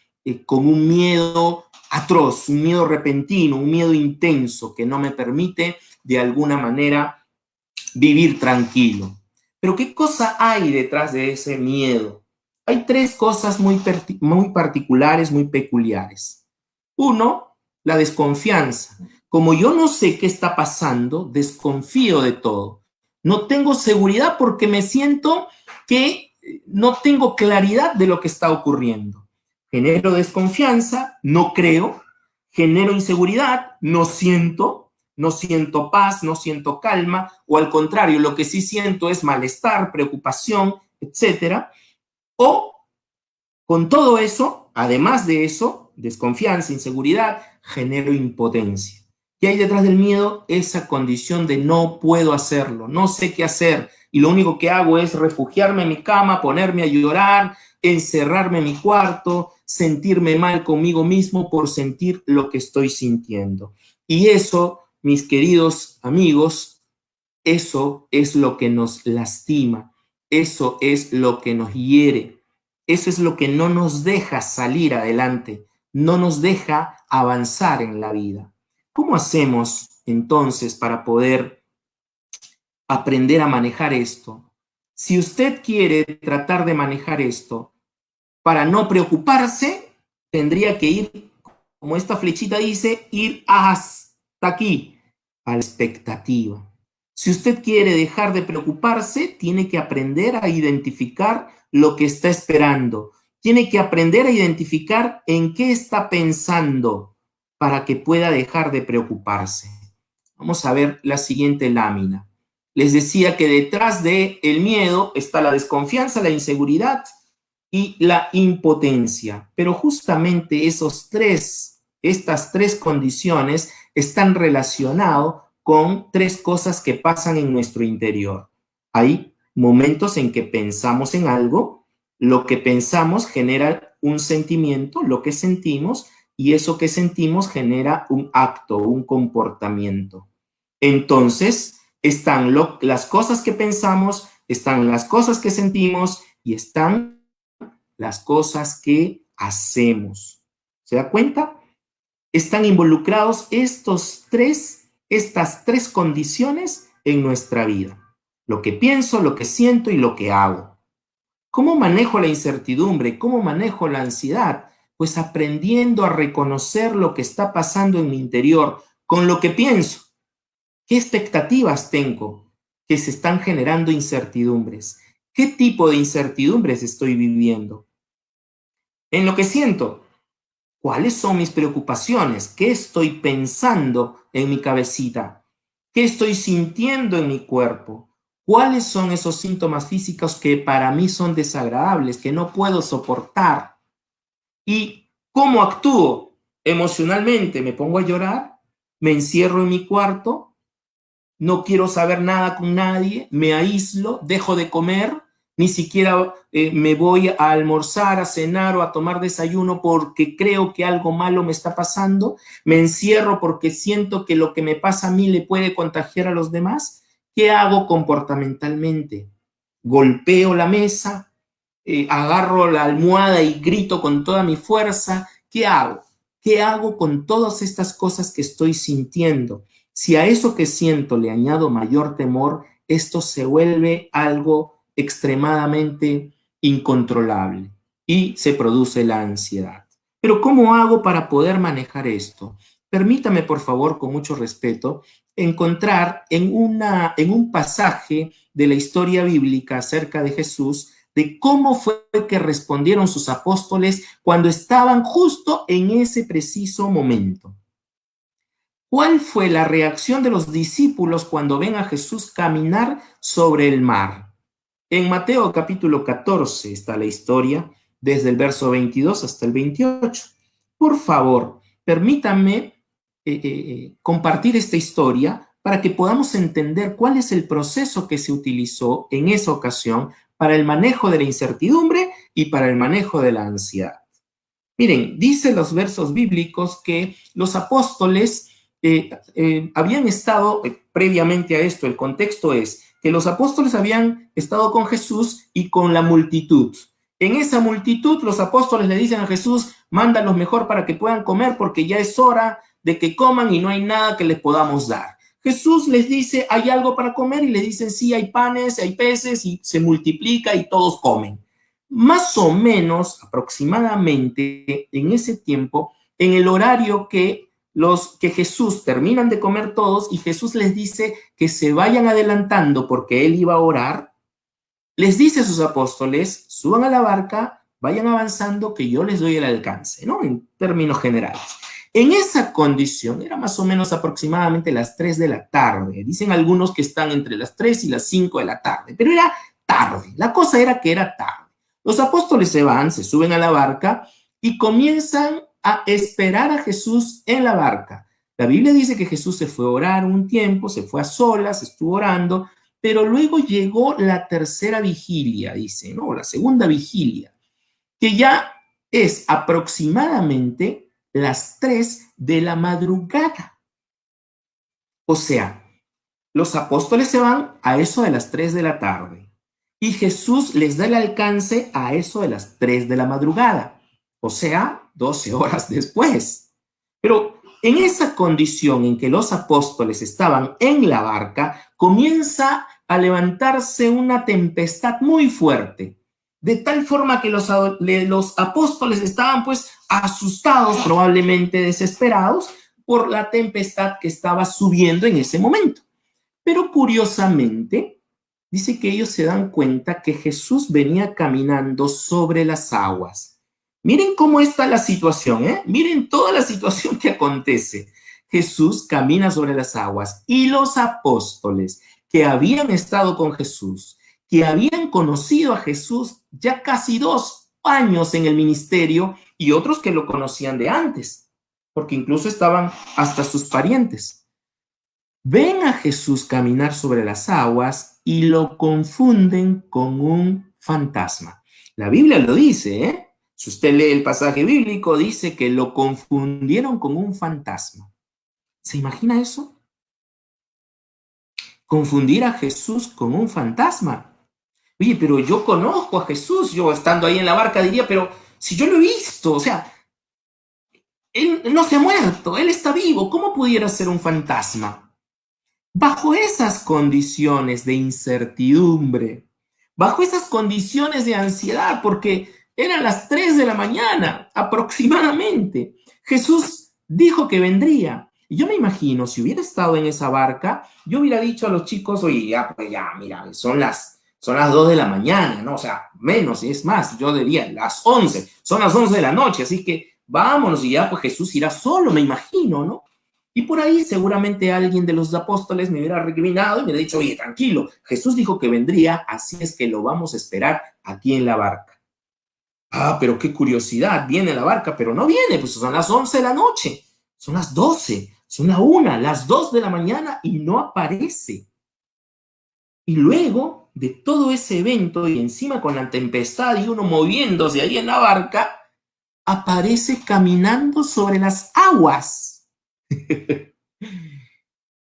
[SPEAKER 1] con un miedo atroz, un miedo repentino, un miedo intenso que no me permite de alguna manera vivir tranquilo. Pero ¿qué cosa hay detrás de ese miedo? Hay tres cosas muy particulares, muy peculiares. Uno, la desconfianza. Como yo no sé qué está pasando, desconfío de todo. No tengo seguridad porque me siento que no tengo claridad de lo que está ocurriendo. Genero desconfianza, no creo. Genero inseguridad, no siento paz, no siento calma, o al contrario, lo que sí siento es malestar, preocupación, etcétera. O con todo eso, además de eso, desconfianza, inseguridad, genero impotencia. ¿Qué hay detrás del miedo? Esa condición de no puedo hacerlo, no sé qué hacer y lo único que hago es refugiarme en mi cama, ponerme a llorar, encerrarme en mi cuarto, sentirme mal conmigo mismo por sentir lo que estoy sintiendo. Y eso, mis queridos amigos, eso es lo que nos lastima, eso es lo que nos hiere, eso es lo que no nos deja salir adelante, no nos deja avanzar en la vida. ¿Cómo hacemos entonces para poder aprender a manejar esto? Si usted quiere tratar de manejar esto para no preocuparse, tendría que ir, como esta flechita dice, ir hasta aquí, a la expectativa. Si usted quiere dejar de preocuparse, tiene que aprender a identificar lo que está esperando. Tiene que aprender a identificar en qué está pensando para que pueda dejar de preocuparse. Vamos a ver la siguiente lámina. Les decía que detrás del miedo está la desconfianza, la inseguridad y la impotencia. Pero justamente estas tres condiciones están relacionadas con tres cosas que pasan en nuestro interior. Hay momentos en que pensamos en algo, lo que pensamos genera un sentimiento, lo que sentimos, y eso que sentimos genera un acto, un comportamiento. Entonces, están las cosas que pensamos, están las cosas que sentimos y están las cosas que hacemos. ¿Se da cuenta? Están involucrados estas tres condiciones en nuestra vida. Lo que pienso, lo que siento y lo que hago. ¿Cómo manejo la incertidumbre? ¿Cómo manejo la ansiedad? Pues aprendiendo a reconocer lo que está pasando en mi interior con lo que pienso. ¿Qué expectativas tengo que se están generando incertidumbres? ¿Qué tipo de incertidumbres estoy viviendo? En lo que siento, ¿cuáles son mis preocupaciones? ¿Qué estoy pensando en mi cabecita? ¿Qué estoy sintiendo en mi cuerpo? ¿Cuáles son esos síntomas físicos que para mí son desagradables, que no puedo soportar? ¿Y cómo actúo? emocionalmente me pongo a llorar, me encierro en mi cuarto, no quiero saber nada con nadie, me aíslo, dejo de comer, ni siquiera me voy a almorzar, a cenar o a tomar desayuno porque creo que algo malo me está pasando, me encierro porque siento que lo que me pasa a mí le puede contagiar a los demás. ¿Qué hago comportamentalmente? Golpeo la mesa, agarro la almohada y grito con toda mi fuerza. ¿Qué hago? ¿Qué hago con todas estas cosas que estoy sintiendo? Si a eso que siento le añado mayor temor, esto se vuelve algo extremadamente incontrolable y se produce la ansiedad. Pero ¿cómo hago para poder manejar esto? Permítame, por favor, con mucho respeto, encontrar en un pasaje de la historia bíblica acerca de Jesús, de cómo fue que respondieron sus apóstoles cuando estaban justo en ese preciso momento. ¿Cuál fue la reacción de los discípulos cuando ven a Jesús caminar sobre el mar? En Mateo capítulo 14 está la historia, desde el verso 22 hasta el 28. Por favor, permítanme compartir esta historia para que podamos entender cuál es el proceso que se utilizó en esa ocasión para el manejo de la incertidumbre y para el manejo de la ansiedad. Miren, dice los versos bíblicos que los apóstoles habían estado, previamente a esto, el contexto es que los apóstoles habían estado con Jesús y con la multitud. En esa multitud, los apóstoles le dicen a Jesús, mándalos mejor para que puedan comer porque ya es hora de que coman y no hay nada que les podamos dar. Jesús les dice, ¿hay algo para comer? Y les dicen, sí, hay panes, hay peces y se multiplica y todos comen. Más o menos, aproximadamente, en ese tiempo, en el horario que Jesús terminan de comer todos y Jesús les dice que se vayan adelantando porque él iba a orar, les dice a sus apóstoles, suban a la barca, vayan avanzando que yo les doy el alcance, ¿no? En términos generales. En esa condición, era más o menos aproximadamente las 3 de la tarde. Dicen algunos que están entre las 3 y las 5 de la tarde, pero era tarde. La cosa era que era tarde. Los apóstoles se van, se suben a la barca y comienzan a esperar a Jesús en la barca. La Biblia dice que Jesús se fue a orar un tiempo, se fue a solas, estuvo orando, pero luego llegó la tercera vigilia, dice, ¿no? La segunda vigilia, que ya es aproximadamente las 3 de la madrugada. O sea, los apóstoles se van a eso de las 3 de la tarde y Jesús les da el alcance a eso de las 3 de la madrugada, o sea, 12 horas después. Pero en esa condición en que los apóstoles estaban en la barca, comienza a levantarse una tempestad muy fuerte, de tal forma que los apóstoles estaban pues asustados, probablemente desesperados, por la tempestad que estaba subiendo en ese momento. Pero curiosamente, dice que ellos se dan cuenta que Jesús venía caminando sobre las aguas. Miren cómo está la situación, ¿eh? Miren toda la situación que acontece. Jesús camina sobre las aguas y los apóstoles que habían estado con Jesús, que habían conocido a Jesús ya casi 2 años en el ministerio y otros que lo conocían de antes, porque incluso estaban hasta sus parientes. Ven a Jesús caminar sobre las aguas y lo confunden con un fantasma. La Biblia lo dice, ¿eh? Si usted lee el pasaje bíblico, dice que lo confundieron con un fantasma. ¿Se imagina eso? Confundir a Jesús con un fantasma. Oye, pero yo conozco a Jesús, yo estando ahí en la barca diría, pero si yo lo he visto, o sea, él no se ha muerto, él está vivo, ¿cómo pudiera ser un fantasma? Bajo esas condiciones de incertidumbre, bajo esas condiciones de ansiedad, porque eran las 3 de la mañana aproximadamente, Jesús dijo que vendría. Y yo me imagino, si hubiera estado en esa barca, yo hubiera dicho a los chicos, oye, ya, pues ya, mira, son las 2 de la mañana, ¿no? O sea, menos, es más, yo diría las 11, son las 11 de la noche, así que vámonos y ya, pues Jesús irá solo, me imagino, ¿no? Y por ahí seguramente alguien de los apóstoles me hubiera recriminado y me hubiera dicho, oye, tranquilo, Jesús dijo que vendría, así es que lo vamos a esperar aquí en la barca. Ah, pero qué curiosidad, viene la barca, pero no viene, pues son las 11 de la noche, son las 12, son la 1, las 2 de la mañana y no aparece. Y luego de todo ese evento y encima con la tempestad y uno moviéndose ahí en la barca, aparece caminando sobre las aguas.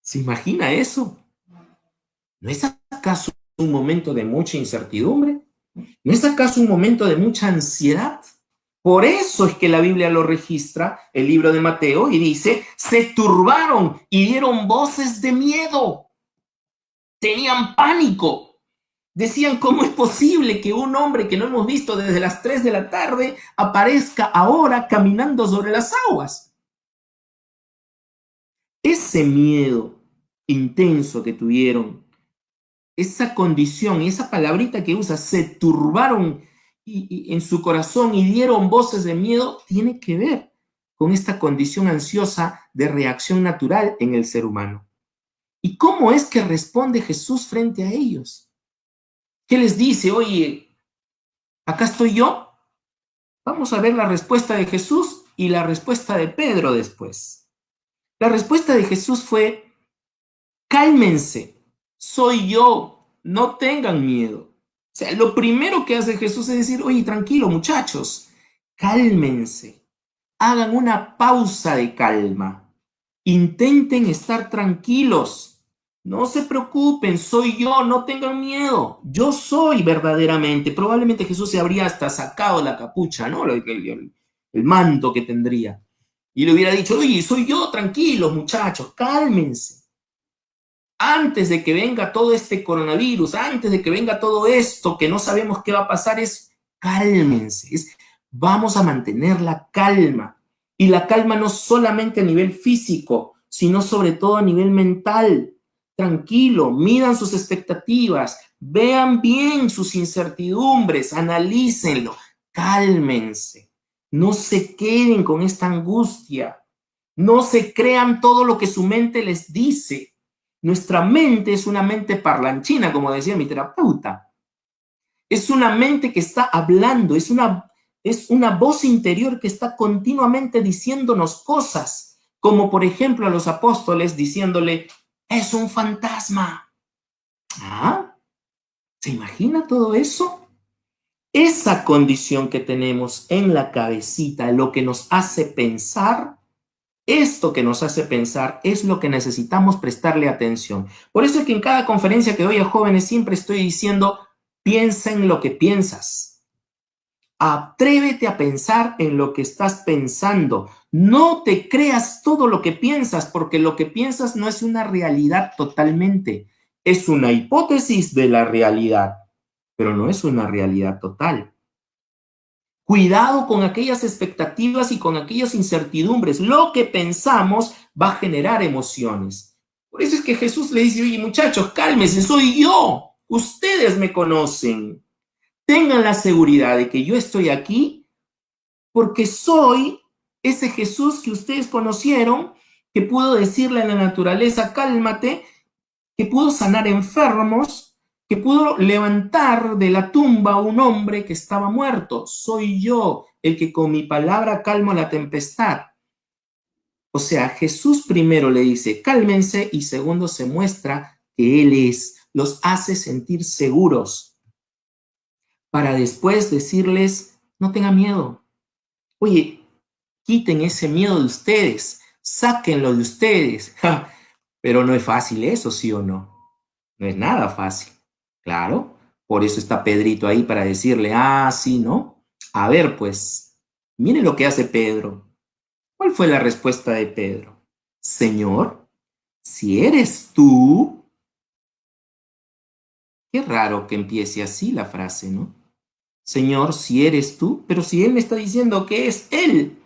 [SPEAKER 1] ¿Se imagina eso? ¿No es acaso un momento de mucha incertidumbre? ¿No es acaso un momento de mucha ansiedad? Por eso es que la Biblia lo registra, el libro de Mateo, y dice, se turbaron y dieron voces de miedo, tenían pánico. Decían, ¿cómo es posible que un hombre que no hemos visto desde las 3 de la tarde aparezca ahora caminando sobre las aguas? Ese miedo intenso que tuvieron, esa condición y esa palabrita que usa, se turbaron en su corazón y dieron voces de miedo, tiene que ver con esta condición ansiosa de reacción natural en el ser humano. ¿Y cómo es que responde Jesús frente a ellos? ¿Qué les dice? Oye, acá estoy yo. Vamos a ver la respuesta de Jesús y la respuesta de Pedro después. La respuesta de Jesús fue, cálmense, soy yo, no tengan miedo. O sea, lo primero que hace Jesús es decir, oye, tranquilo muchachos, cálmense, hagan una pausa de calma, intenten estar tranquilos, no se preocupen, soy yo, no tengan miedo, yo soy verdaderamente. Probablemente Jesús se habría hasta sacado la capucha, ¿no? El manto que tendría. Y le hubiera dicho, oye, soy yo, tranquilos muchachos, cálmense. Antes de que venga todo este coronavirus, antes de que venga todo esto que no sabemos qué va a pasar, es cálmense, vamos a mantener la calma. Y la calma no solamente a nivel físico, sino sobre todo a nivel mental. Tranquilo, midan sus expectativas, vean bien sus incertidumbres, analícenlo, cálmense. No se queden con esta angustia, no se crean todo lo que su mente les dice. Nuestra mente es una mente parlanchina, como decía mi terapeuta. Es una mente que está hablando, es una voz interior que está continuamente diciéndonos cosas, como por ejemplo a los apóstoles diciéndole, es un fantasma. ¿Ah? ¿Se imagina todo eso? Esa condición que tenemos en la cabecita, lo que nos hace pensar, esto que nos hace pensar es lo que necesitamos prestarle atención. Por eso es que en cada conferencia que doy a jóvenes siempre estoy diciendo, piensa en lo que piensas. Atrévete a pensar en lo que estás pensando. No te creas todo lo que piensas, porque lo que piensas no es una realidad totalmente. Es una hipótesis de la realidad, pero no es una realidad total. Cuidado con aquellas expectativas y con aquellas incertidumbres. Lo que pensamos va a generar emociones. Por eso es que Jesús le dice, oye muchachos, cálmense, soy yo. Ustedes me conocen. Tengan la seguridad de que yo estoy aquí porque soy ese Jesús que ustedes conocieron, que pudo decirle a la naturaleza, cálmate, que pudo sanar enfermos, que pudo levantar de la tumba a un hombre que estaba muerto. Soy yo el que con mi palabra calmo la tempestad. O sea, Jesús primero le dice, cálmense, y segundo se muestra que Él los hace sentir seguros para después decirles, no tengan miedo. Oye, quiten ese miedo de ustedes, sáquenlo de ustedes. Pero no es fácil eso, ¿sí o no? No es nada fácil. Claro, por eso está Pedrito ahí para decirle, ah, sí, ¿no? A ver, pues, mire lo que hace Pedro. ¿Cuál fue la respuesta de Pedro? Señor, si eres tú, qué raro que empiece así la frase, ¿no? Señor, si eres tú, pero si él me está diciendo que es él,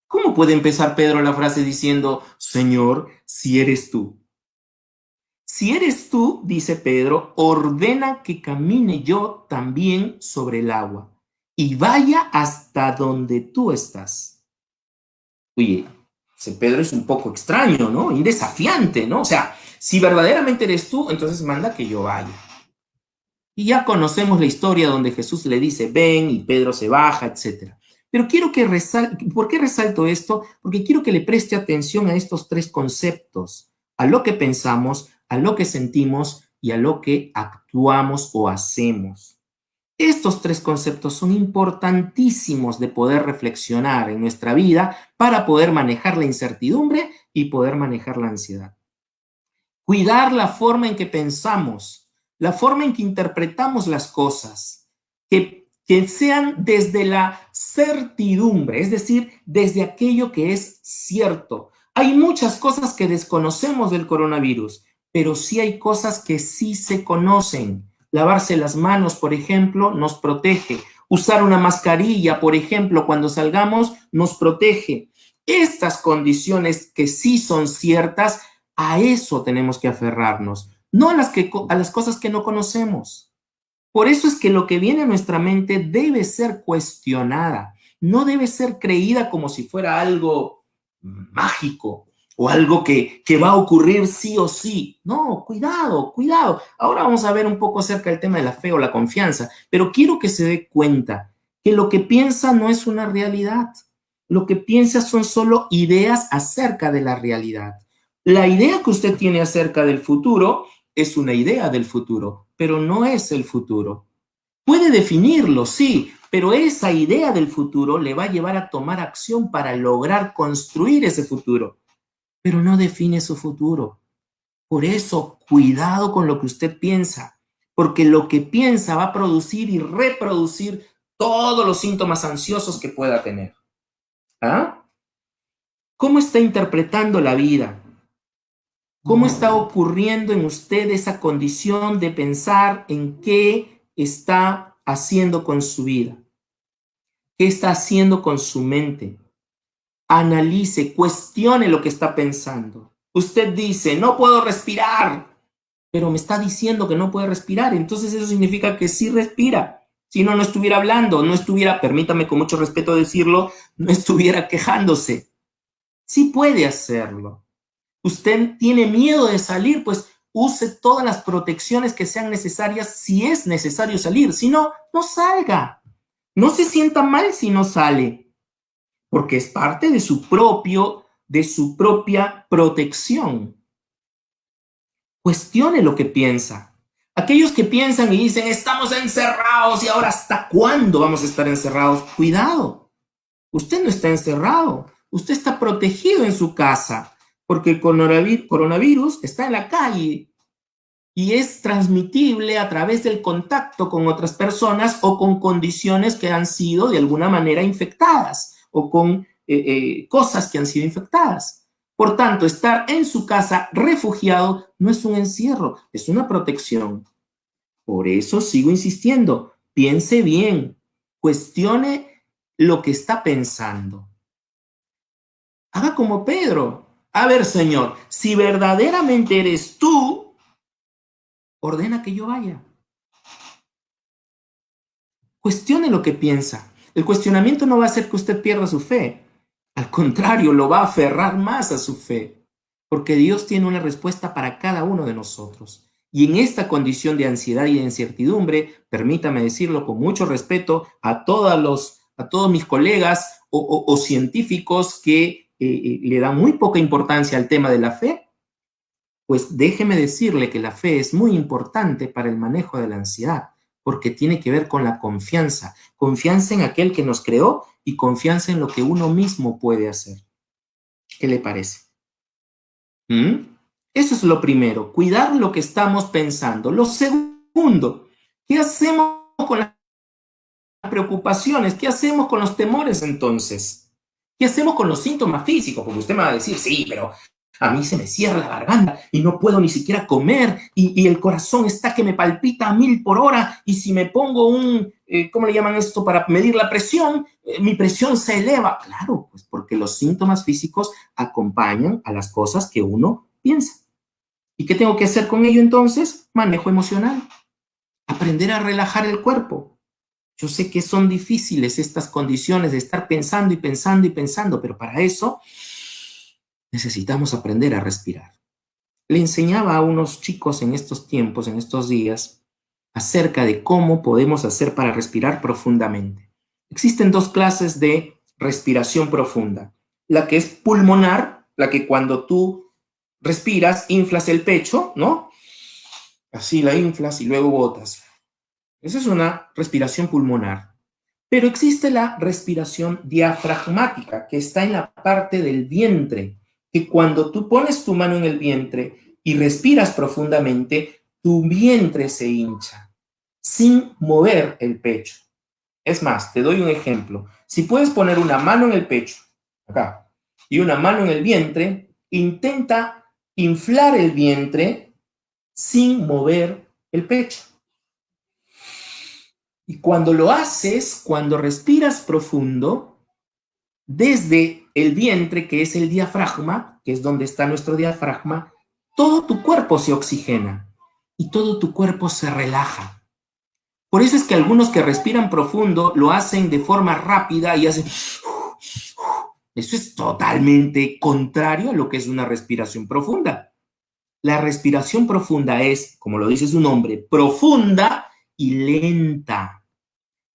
[SPEAKER 1] ¿cómo puede empezar Pedro la frase diciendo, Señor, si eres tú? Si eres tú, dice Pedro, ordena que camine yo también sobre el agua y vaya hasta donde tú estás. Oye, ese Pedro es un poco extraño, ¿no? Y desafiante, ¿no? O sea, si verdaderamente eres tú, entonces manda que yo vaya. Y ya conocemos la historia donde Jesús le dice, ven, y Pedro se baja, etc. Pero quiero que ¿por qué resalto esto? Porque quiero que le preste atención a estos tres conceptos, a lo que pensamos, a lo que sentimos y a lo que actuamos o hacemos. Estos tres conceptos son importantísimos de poder reflexionar en nuestra vida para poder manejar la incertidumbre y poder manejar la ansiedad. Cuidar la forma en que pensamos, la forma en que interpretamos las cosas, que sean desde la certidumbre, es decir, desde aquello que es cierto. Hay muchas cosas que desconocemos del coronavirus, pero sí hay cosas que sí se conocen. Lavarse las manos, por ejemplo, nos protege. Usar una mascarilla, por ejemplo, cuando salgamos, nos protege. Estas condiciones que sí son ciertas, a eso tenemos que aferrarnos, no a las cosas que no conocemos. Por eso es que lo que viene a nuestra mente debe ser cuestionada, no debe ser creída como si fuera algo mágico o algo que va a ocurrir sí o sí. No, cuidado, cuidado. Ahora vamos a ver un poco acerca del tema de la fe o la confianza, pero quiero que se dé cuenta que lo que piensa no es una realidad. Lo que piensa son solo ideas acerca de la realidad. La idea que usted tiene acerca del futuro es una idea del futuro, pero no es el futuro. Puede definirlo, sí, pero esa idea del futuro le va a llevar a tomar acción para lograr construir ese futuro, pero no define su futuro. Por eso, cuidado con lo que usted piensa, porque lo que piensa va a producir y reproducir todos los síntomas ansiosos que pueda tener. ¿Ah? ¿Cómo está interpretando la vida? ¿Cómo está ocurriendo en usted esa condición de pensar en qué está haciendo con su vida? ¿Qué está haciendo con su mente? Analice, cuestione lo que está pensando. Usted dice, no puedo respirar, pero me está diciendo que no puede respirar. Entonces eso significa que sí respira. Si no, no estuviera hablando, no estuviera, permítame con mucho respeto decirlo, no estuviera quejándose. Sí puede hacerlo. Usted tiene miedo de salir, pues use todas las protecciones que sean necesarias si es necesario salir. Si no, no salga. No se sienta mal si no sale, porque es parte de su propia protección. Cuestione lo que piensa. Aquellos que piensan y dicen, estamos encerrados y ahora ¿hasta cuándo vamos a estar encerrados? Cuidado, usted no está encerrado, usted está protegido en su casa, porque el coronavirus está en la calle y es transmitible a través del contacto con otras personas o con condiciones que han sido de alguna manera infectadas o con cosas que han sido infectadas. Por tanto, estar en su casa refugiado no es un encierro, es una protección. Por eso sigo insistiendo, piense bien, cuestione lo que está pensando. Haga como Pedro. A ver, Señor, si verdaderamente eres tú, ordena que yo vaya. Cuestione lo que piensa. El cuestionamiento no va a hacer que usted pierda su fe. Al contrario, lo va a aferrar más a su fe. Porque Dios tiene una respuesta para cada uno de nosotros. Y en esta condición de ansiedad y de incertidumbre, permítame decirlo con mucho respeto a todos mis colegas o científicos que le dan muy poca importancia al tema de la fe, pues déjeme decirle que la fe es muy importante para el manejo de la ansiedad, porque tiene que ver con la confianza, confianza en aquel que nos creó y confianza en lo que uno mismo puede hacer. ¿Qué le parece? ¿Mm? Eso es lo primero, cuidar lo que estamos pensando. Lo segundo, ¿qué hacemos con las preocupaciones? ¿Qué hacemos con los temores entonces? ¿Qué hacemos con los síntomas físicos? Porque usted me va a decir, sí, pero a mí se me cierra la garganta y no puedo ni siquiera comer y el corazón está que me palpita a 1000 por hora y si me pongo ¿cómo le llaman esto? Para medir la presión, mi presión se eleva. Claro, pues porque los síntomas físicos acompañan a las cosas que uno piensa. ¿Y qué tengo que hacer con ello entonces? Manejo emocional. Aprender a relajar el cuerpo. Yo sé que son difíciles estas condiciones de estar pensando y pensando y pensando, pero para eso necesitamos aprender a respirar. Le enseñaba a unos chicos en estos tiempos, en estos días, acerca de cómo podemos hacer para respirar profundamente. Existen dos clases de respiración profunda. La que es pulmonar, la que cuando tú respiras, inflas el pecho, ¿no? Así la inflas y luego botas. Esa es una respiración pulmonar. Pero existe la respiración diafragmática, que está en la parte del vientre, que cuando tú pones tu mano en el vientre y respiras profundamente, tu vientre se hincha, sin mover el pecho. Es más, te doy un ejemplo. Si puedes poner una mano en el pecho, acá, y una mano en el vientre, intenta inflar el vientre sin mover el pecho. Y cuando lo haces, cuando respiras profundo, desde el vientre, que es el diafragma, que es donde está nuestro diafragma, todo tu cuerpo se oxigena y todo tu cuerpo se relaja. Por eso es que algunos que respiran profundo lo hacen de forma rápida y hacen... Eso es totalmente contrario a lo que es una respiración profunda. La respiración profunda es, como lo dice su nombre, profunda y lenta,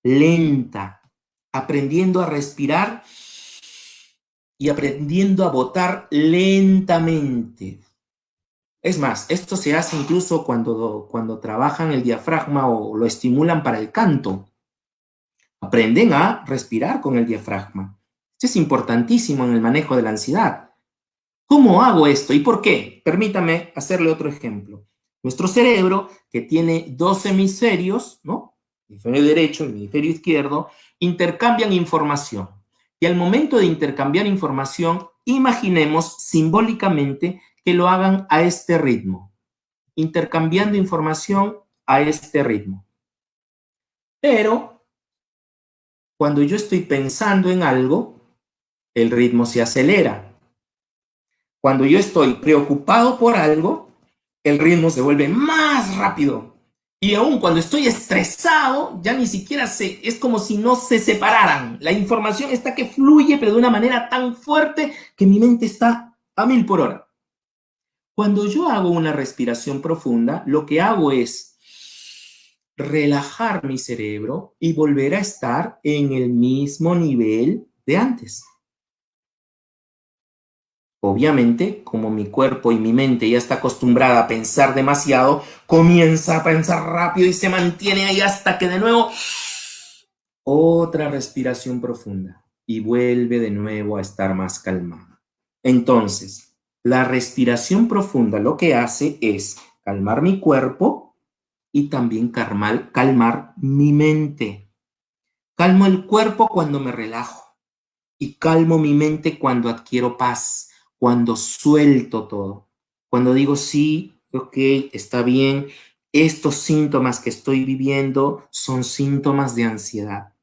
[SPEAKER 1] lenta, aprendiendo a respirar y aprendiendo a botar lentamente. Es más, esto se hace incluso cuando trabajan el diafragma o lo estimulan para el canto. Aprenden a respirar con el diafragma. Esto es importantísimo en el manejo de la ansiedad. ¿Cómo hago esto y por qué? Permítame hacerle otro ejemplo. Nuestro cerebro, que tiene dos hemisferios, ¿no? El hemisferio derecho y el hemisferio izquierdo, intercambian información. Y al momento de intercambiar información, imaginemos simbólicamente que lo hagan a este ritmo, intercambiando información a este ritmo. Pero cuando yo estoy pensando en algo, el ritmo se acelera. Cuando yo estoy preocupado por algo, el ritmo se vuelve más rápido. Y aún cuando estoy estresado, ya ni siquiera es como si no se separaran. La información está que fluye, pero de una manera tan fuerte que mi mente está a 1000 por hora. Cuando yo hago una respiración profunda, lo que hago es relajar mi cerebro y volver a estar en el mismo nivel de antes. Obviamente, como mi cuerpo y mi mente ya está acostumbrada a pensar demasiado, comienza a pensar rápido y se mantiene ahí hasta que de nuevo otra respiración profunda y vuelve de nuevo a estar más calmado. Entonces, la respiración profunda lo que hace es calmar mi cuerpo y también calmar mi mente. Calmo el cuerpo cuando me relajo y calmo mi mente cuando adquiero paz, cuando suelto todo, cuando digo sí, ok, está bien, estos síntomas que estoy viviendo son síntomas de ansiedad.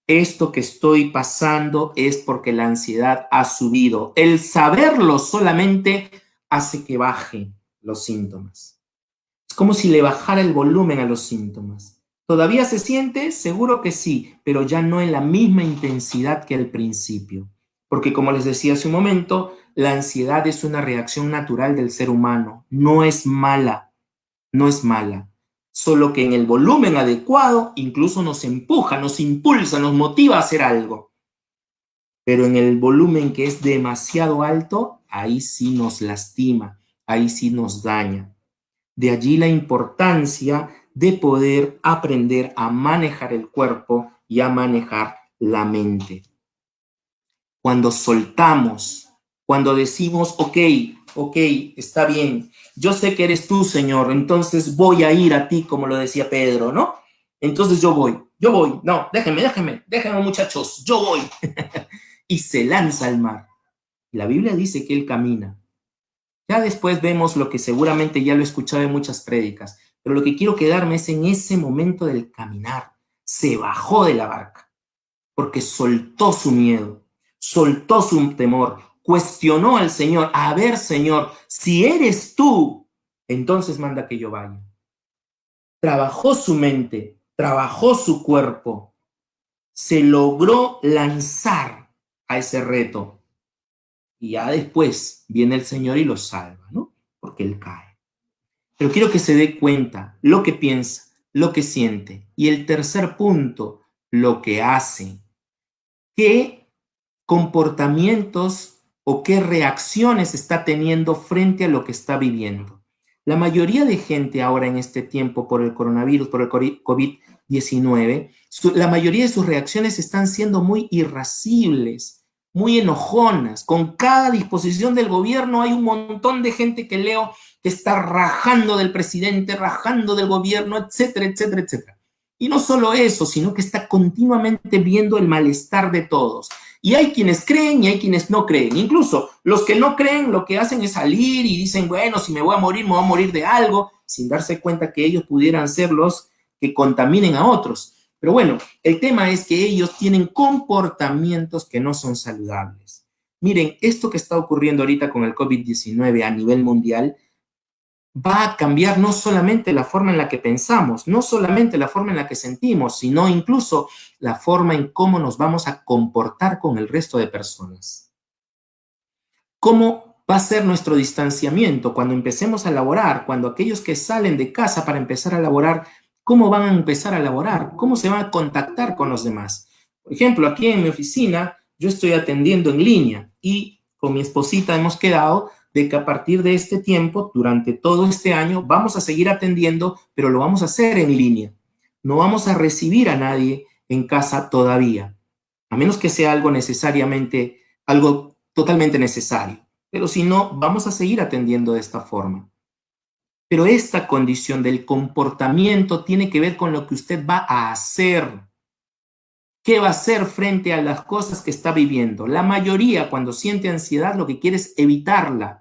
[SPEAKER 1] Esto que estoy pasando es porque la ansiedad ha subido. El saberlo solamente hace que bajen los síntomas. Es como si le bajara el volumen a los síntomas. ¿Todavía se siente? Seguro que sí, pero ya no en la misma intensidad que al principio. Porque como les decía hace un momento, la ansiedad es una reacción natural del ser humano. No es mala, no es mala. Solo que en el volumen adecuado incluso nos empuja, nos impulsa, nos motiva a hacer algo. Pero en el volumen que es demasiado alto, ahí sí nos lastima, ahí sí nos daña. De allí la importancia de poder aprender a manejar el cuerpo y a manejar la mente. Cuando soltamos, cuando decimos, ok, está bien, yo sé que eres tú, Señor, entonces voy a ir a ti, como lo decía Pedro, ¿no? Entonces yo voy, no, déjenme, muchachos, yo voy. Y se lanza al mar. La Biblia dice que él camina. Ya después vemos lo que seguramente ya lo he escuchado en muchas prédicas, pero lo que quiero quedarme es en ese momento del caminar. Se bajó de la barca porque soltó su miedo, soltó su temor, cuestionó al Señor. A ver, Señor, si eres tú, entonces manda que yo vaya. Trabajó su mente, trabajó su cuerpo, se logró lanzar a ese reto. Y ya después viene el Señor y lo salva, ¿no? Porque él cae. Pero quiero que se dé cuenta lo que piensa, lo que siente. Y el tercer punto, lo que hace. ¿Qué comportamientos o qué reacciones está teniendo frente a lo que está viviendo? La mayoría de gente ahora en este tiempo por el coronavirus, por el COVID-19, la mayoría de sus reacciones están siendo muy irascibles, muy enojonas. Con cada disposición del gobierno hay un montón de gente que leo que está rajando del presidente, rajando del gobierno, etcétera, etcétera, etcétera. Y no solo eso, sino que está continuamente viendo el malestar de todos. Y hay quienes creen y hay quienes no creen. Incluso los que no creen lo que hacen es salir y dicen, bueno, si me voy a morir de algo, sin darse cuenta que ellos pudieran ser los que contaminen a otros. Pero bueno, el tema es que ellos tienen comportamientos que no son saludables. Miren, esto que está ocurriendo ahorita con el COVID-19 a nivel mundial va a cambiar no solamente la forma en la que pensamos, no solamente la forma en la que sentimos, sino incluso la forma en cómo nos vamos a comportar con el resto de personas. ¿Cómo va a ser nuestro distanciamiento cuando empecemos a laborar? Cuando aquellos que salen de casa para empezar a laborar, ¿cómo van a empezar a laborar? ¿Cómo se van a contactar con los demás? Por ejemplo, aquí en mi oficina yo estoy atendiendo en línea y con mi esposita hemos quedado de que a partir de este tiempo, durante todo este año, vamos a seguir atendiendo, pero lo vamos a hacer en línea. No vamos a recibir a nadie en casa todavía, a menos que sea algo necesariamente, algo totalmente necesario. Pero si no, vamos a seguir atendiendo de esta forma. Pero esta condición del comportamiento tiene que ver con lo que usted va a hacer. ¿Qué va a hacer frente a las cosas que está viviendo? La mayoría, cuando siente ansiedad, lo que quiere es evitarla.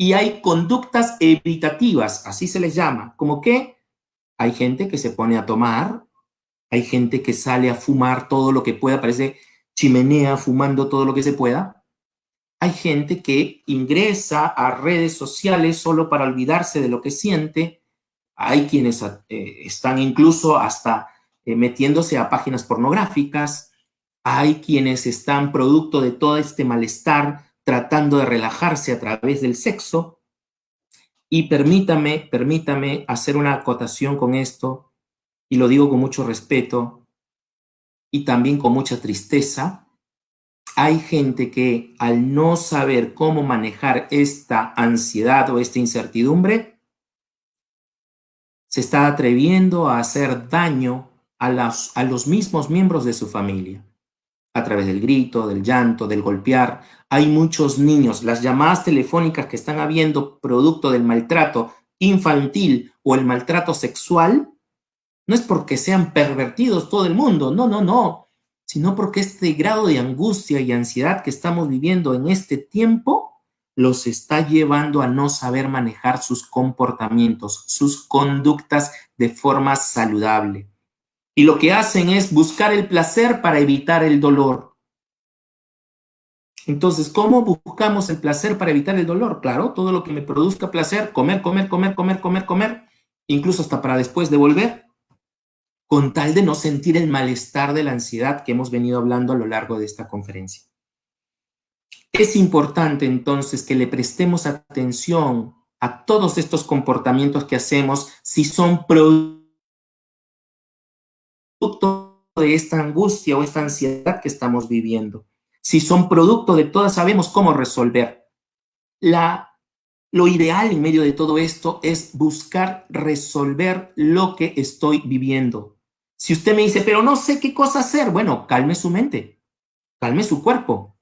[SPEAKER 1] Y hay conductas evitativas, así se les llama. ¿Como qué? Hay gente que se pone a tomar, hay gente que sale a fumar todo lo que pueda, parece chimenea fumando todo lo que se pueda. Hay gente que ingresa a redes sociales solo para olvidarse de lo que siente. Hay quienes están incluso hasta metiéndose a páginas pornográficas. Hay quienes están producto de todo este malestar tratando de relajarse a través del sexo. Y permítame hacer una acotación con esto, y lo digo con mucho respeto y también con mucha tristeza. Hay gente que al no saber cómo manejar esta ansiedad o esta incertidumbre, se está atreviendo a hacer daño a los mismos miembros de su familia, a través del grito, del llanto, del golpear. Hay muchos niños, las llamadas telefónicas que están habiendo producto del maltrato infantil o el maltrato sexual, no es porque sean pervertidos todo el mundo, no, no, no, sino porque este grado de angustia y ansiedad que estamos viviendo en este tiempo los está llevando a no saber manejar sus comportamientos, sus conductas de forma saludable. Y lo que hacen es buscar el placer para evitar el dolor. Entonces, ¿cómo buscamos el placer para evitar el dolor? Claro, todo lo que me produzca placer, comer, comer, comer, comer, comer, comer, incluso hasta para después devolver, con tal de no sentir el malestar de la ansiedad que hemos venido hablando a lo largo de esta conferencia. Es importante entonces que le prestemos atención a todos estos comportamientos que hacemos si son producto de esta angustia o esta ansiedad que estamos viviendo. Si son producto de todas, sabemos cómo resolver. Lo ideal en medio de todo esto es buscar resolver lo que estoy viviendo. Si usted me dice, pero no sé qué cosa hacer, bueno, calme su mente, calme su cuerpo.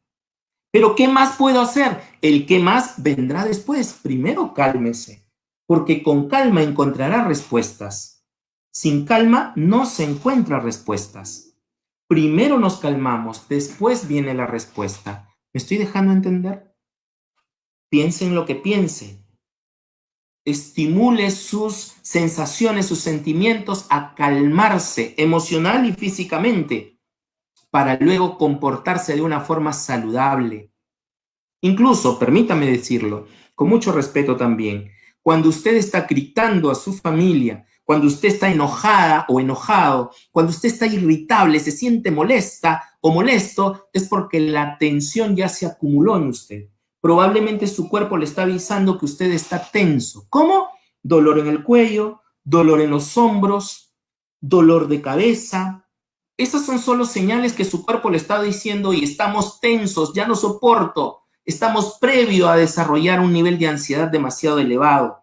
[SPEAKER 1] Pero ¿qué más puedo hacer? El qué más vendrá después. Primero cálmese, porque con calma encontrará respuestas. Sin calma no se encuentran respuestas. Primero nos calmamos, después viene la respuesta. ¿Me estoy dejando entender? Piense en lo que piense. Estimule sus sensaciones, sus sentimientos a calmarse emocional y físicamente para luego comportarse de una forma saludable. Incluso, permítame decirlo, con mucho respeto también, cuando usted está gritando a su familia, cuando usted está enojada o enojado, cuando usted está irritable, se siente molesta o molesto, es porque la tensión ya se acumuló en usted. Probablemente su cuerpo le está avisando que usted está tenso. ¿Cómo? Dolor en el cuello, dolor en los hombros, dolor de cabeza. Esas son solo señales que su cuerpo le está diciendo y estamos tensos, ya no soporto, estamos previo a desarrollar un nivel de ansiedad demasiado elevado.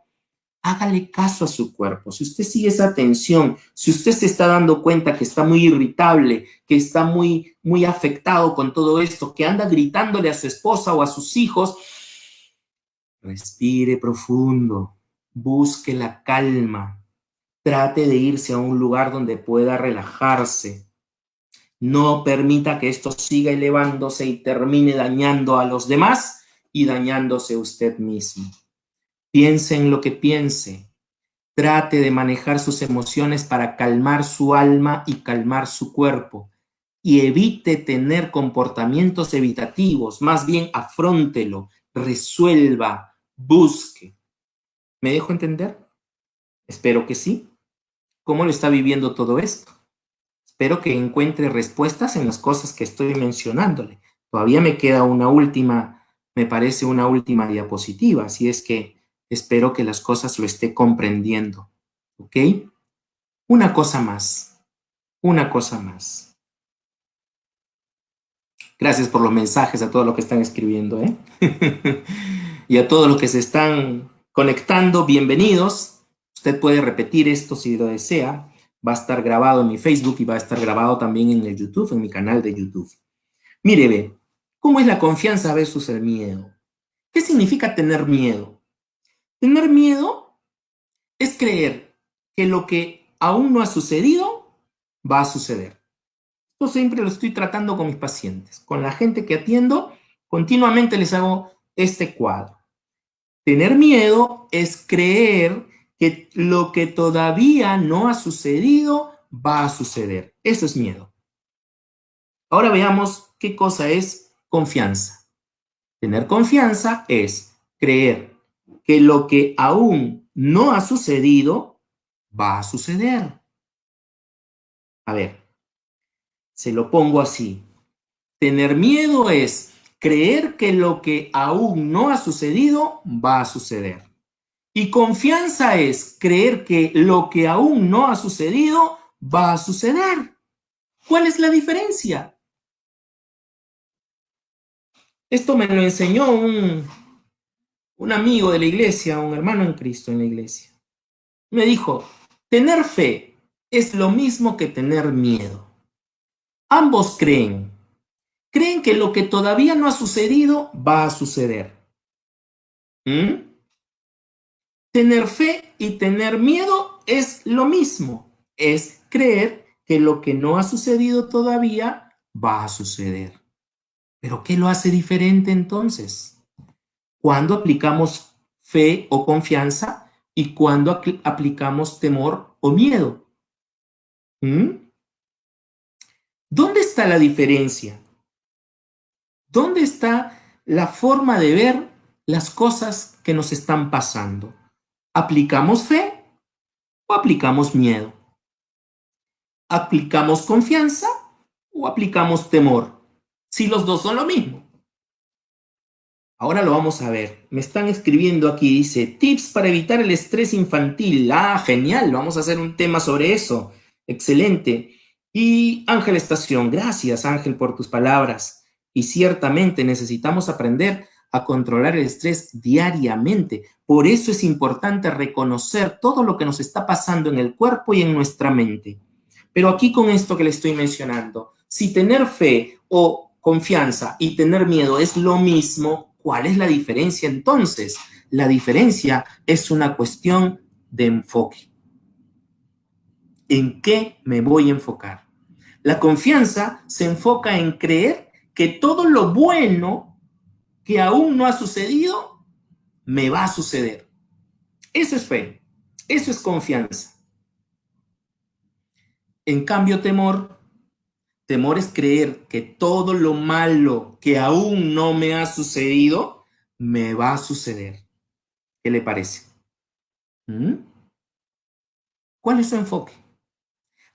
[SPEAKER 1] Hágale caso a su cuerpo. Si usted sigue esa tensión, si usted se está dando cuenta que está muy irritable, que está muy afectado con todo esto, que anda gritándole a su esposa o a sus hijos, respire profundo, busque la calma, trate de irse a un lugar donde pueda relajarse. No permita que esto siga elevándose y termine dañando a los demás y dañándose usted mismo. Piense en lo que piense. Trate de manejar sus emociones para calmar su alma y calmar su cuerpo. Y evite tener comportamientos evitativos. Más bien, afróntelo, resuelva, busque. ¿Me dejo entender? Espero que sí. ¿Cómo lo está viviendo todo esto? Espero que encuentre respuestas en las cosas que estoy mencionándole. Todavía me queda una última, me parece una última diapositiva, así es que espero que las cosas lo esté comprendiendo. ¿Ok? Una cosa más, una cosa más. Gracias por los mensajes a todos los que están escribiendo, ¿eh? Y a todos los que se están conectando, bienvenidos. Usted puede repetir esto si lo desea. Va a estar grabado en mi Facebook y va a estar grabado también en el YouTube, en mi canal de YouTube. Mire, ve, ¿cómo es la confianza versus el miedo? ¿Qué significa tener miedo? Tener miedo es creer que lo que aún no ha sucedido va a suceder. Yo siempre lo estoy tratando con mis pacientes, con la gente que atiendo, continuamente les hago este cuadro. Tener miedo es creer que lo que todavía no ha sucedido va a suceder. Eso es miedo. Ahora veamos qué cosa es confianza. Tener confianza es creer que lo que aún no ha sucedido va a suceder. A ver, se lo pongo así. Tener miedo es creer que lo que aún no ha sucedido va a suceder. Y confianza es creer que lo que aún no ha sucedido va a suceder. ¿Cuál es la diferencia? Esto me lo enseñó un amigo de la iglesia, un hermano en Cristo en la iglesia. Me dijo, tener fe es lo mismo que tener miedo. Ambos creen que lo que todavía no ha sucedido va a suceder. ¿Mm? Tener fe y tener miedo es lo mismo. Es creer que lo que no ha sucedido todavía va a suceder. ¿Pero qué lo hace diferente entonces? ¿Cuándo aplicamos fe o confianza y cuándo aplicamos temor o miedo? ¿Mm? ¿Dónde está la diferencia? ¿Dónde está la forma de ver las cosas que nos están pasando? ¿Aplicamos fe o aplicamos miedo? ¿Aplicamos confianza o aplicamos temor? Si los dos son lo mismo. Ahora lo vamos a ver. Me están escribiendo aquí, dice, tips para evitar el estrés infantil. Ah, genial, vamos a hacer un tema sobre eso. Excelente. Y Ángel Estación, gracias Ángel por tus palabras. Y ciertamente necesitamos aprender a controlar el estrés diariamente. Por eso es importante reconocer todo lo que nos está pasando en el cuerpo y en nuestra mente. Pero aquí con esto que le estoy mencionando, si tener fe o confianza y tener miedo es lo mismo, ¿cuál es la diferencia entonces? La diferencia es una cuestión de enfoque. ¿En qué me voy a enfocar? La confianza se enfoca en creer que todo lo bueno que aún no ha sucedido me va a suceder. Eso es fe, eso es confianza. En cambio, temor es creer que todo lo malo que aún no me ha sucedido, me va a suceder. ¿Qué le parece? ¿Mm? ¿Cuál es su enfoque?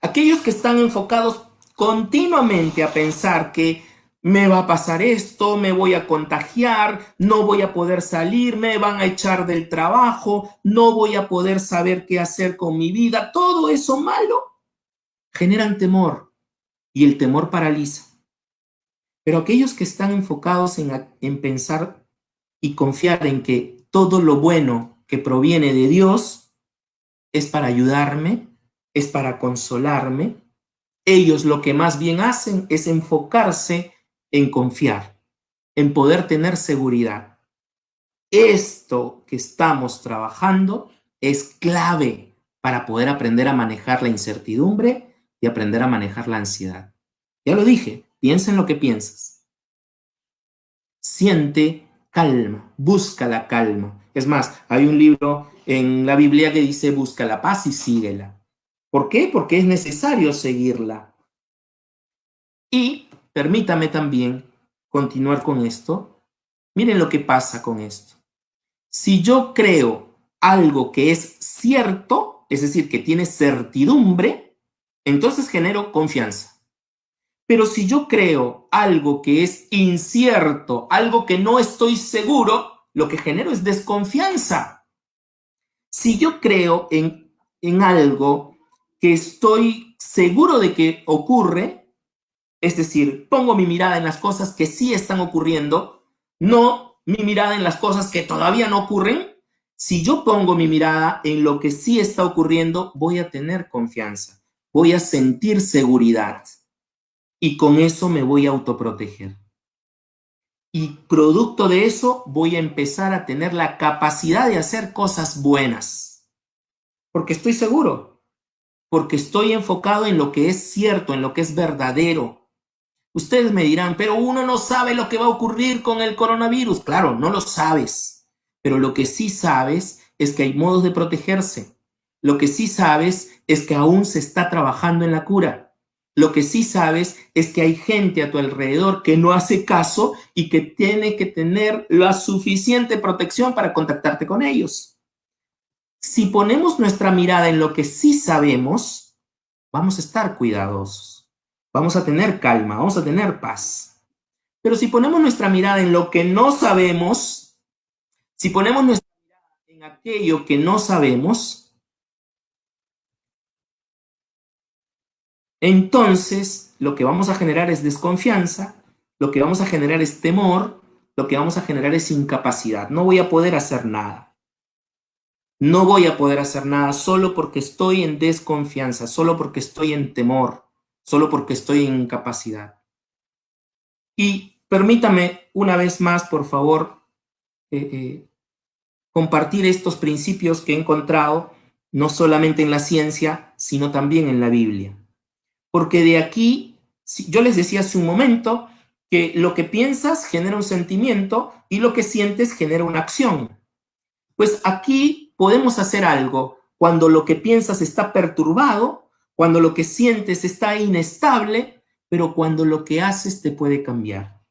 [SPEAKER 1] Aquellos que están enfocados continuamente a pensar que me va a pasar esto, me voy a contagiar, no voy a poder salir, me van a echar del trabajo, no voy a poder saber qué hacer con mi vida, todo eso malo, generan temor y el temor paraliza. Pero aquellos que están enfocados en pensar y confiar en que todo lo bueno que proviene de Dios es para ayudarme, es para consolarme, ellos lo que más bien hacen es enfocarse en confiar, en poder tener seguridad. Esto que estamos trabajando es clave para poder aprender a manejar la incertidumbre y aprender a manejar la ansiedad. Ya lo dije, piensa en lo que piensas. Siente calma, busca la calma. Es más, hay un libro en la Biblia que dice busca la paz y síguela. ¿Por qué? Porque es necesario seguirla. Y permítame también continuar con esto. Miren lo que pasa con esto. Si yo creo algo que es cierto, es decir, que tiene certidumbre, entonces genero confianza. Pero si yo creo algo que es incierto, algo que no estoy seguro, lo que genero es desconfianza. Si yo creo en algo que estoy seguro de que ocurre, es decir, pongo mi mirada en las cosas que sí están ocurriendo, no mi mirada en las cosas que todavía no ocurren. Si yo pongo mi mirada en lo que sí está ocurriendo, voy a tener confianza, voy a sentir seguridad y con eso me voy a autoproteger. Y producto de eso voy a empezar a tener la capacidad de hacer cosas buenas, porque estoy seguro, porque estoy enfocado en lo que es cierto, en lo que es verdadero. Ustedes me dirán, pero uno no sabe lo que va a ocurrir con el coronavirus. Claro, no lo sabes, pero lo que sí sabes es que hay modos de protegerse. Lo que sí sabes es que aún se está trabajando en la cura. Lo que sí sabes es que hay gente a tu alrededor que no hace caso y que tiene que tener la suficiente protección para contactarte con ellos. Si ponemos nuestra mirada en lo que sí sabemos, vamos a estar cuidadosos, vamos a tener calma, vamos a tener paz. Pero si ponemos nuestra mirada en lo que no sabemos, si ponemos nuestra mirada en aquello que no sabemos, entonces lo que vamos a generar es desconfianza, lo que vamos a generar es temor, lo que vamos a generar es incapacidad. No voy a poder hacer nada. No voy a poder hacer nada solo porque estoy en desconfianza, solo porque estoy en temor, solo porque estoy en incapacidad. Y permítame una vez más, por favor, compartir estos principios que he encontrado no solamente en la ciencia, sino también en la Biblia. Porque de aquí, yo les decía hace un momento que lo que piensas genera un sentimiento y lo que sientes genera una acción. Pues aquí podemos hacer algo cuando lo que piensas está perturbado, cuando lo que sientes está inestable, pero cuando lo que haces te puede cambiar.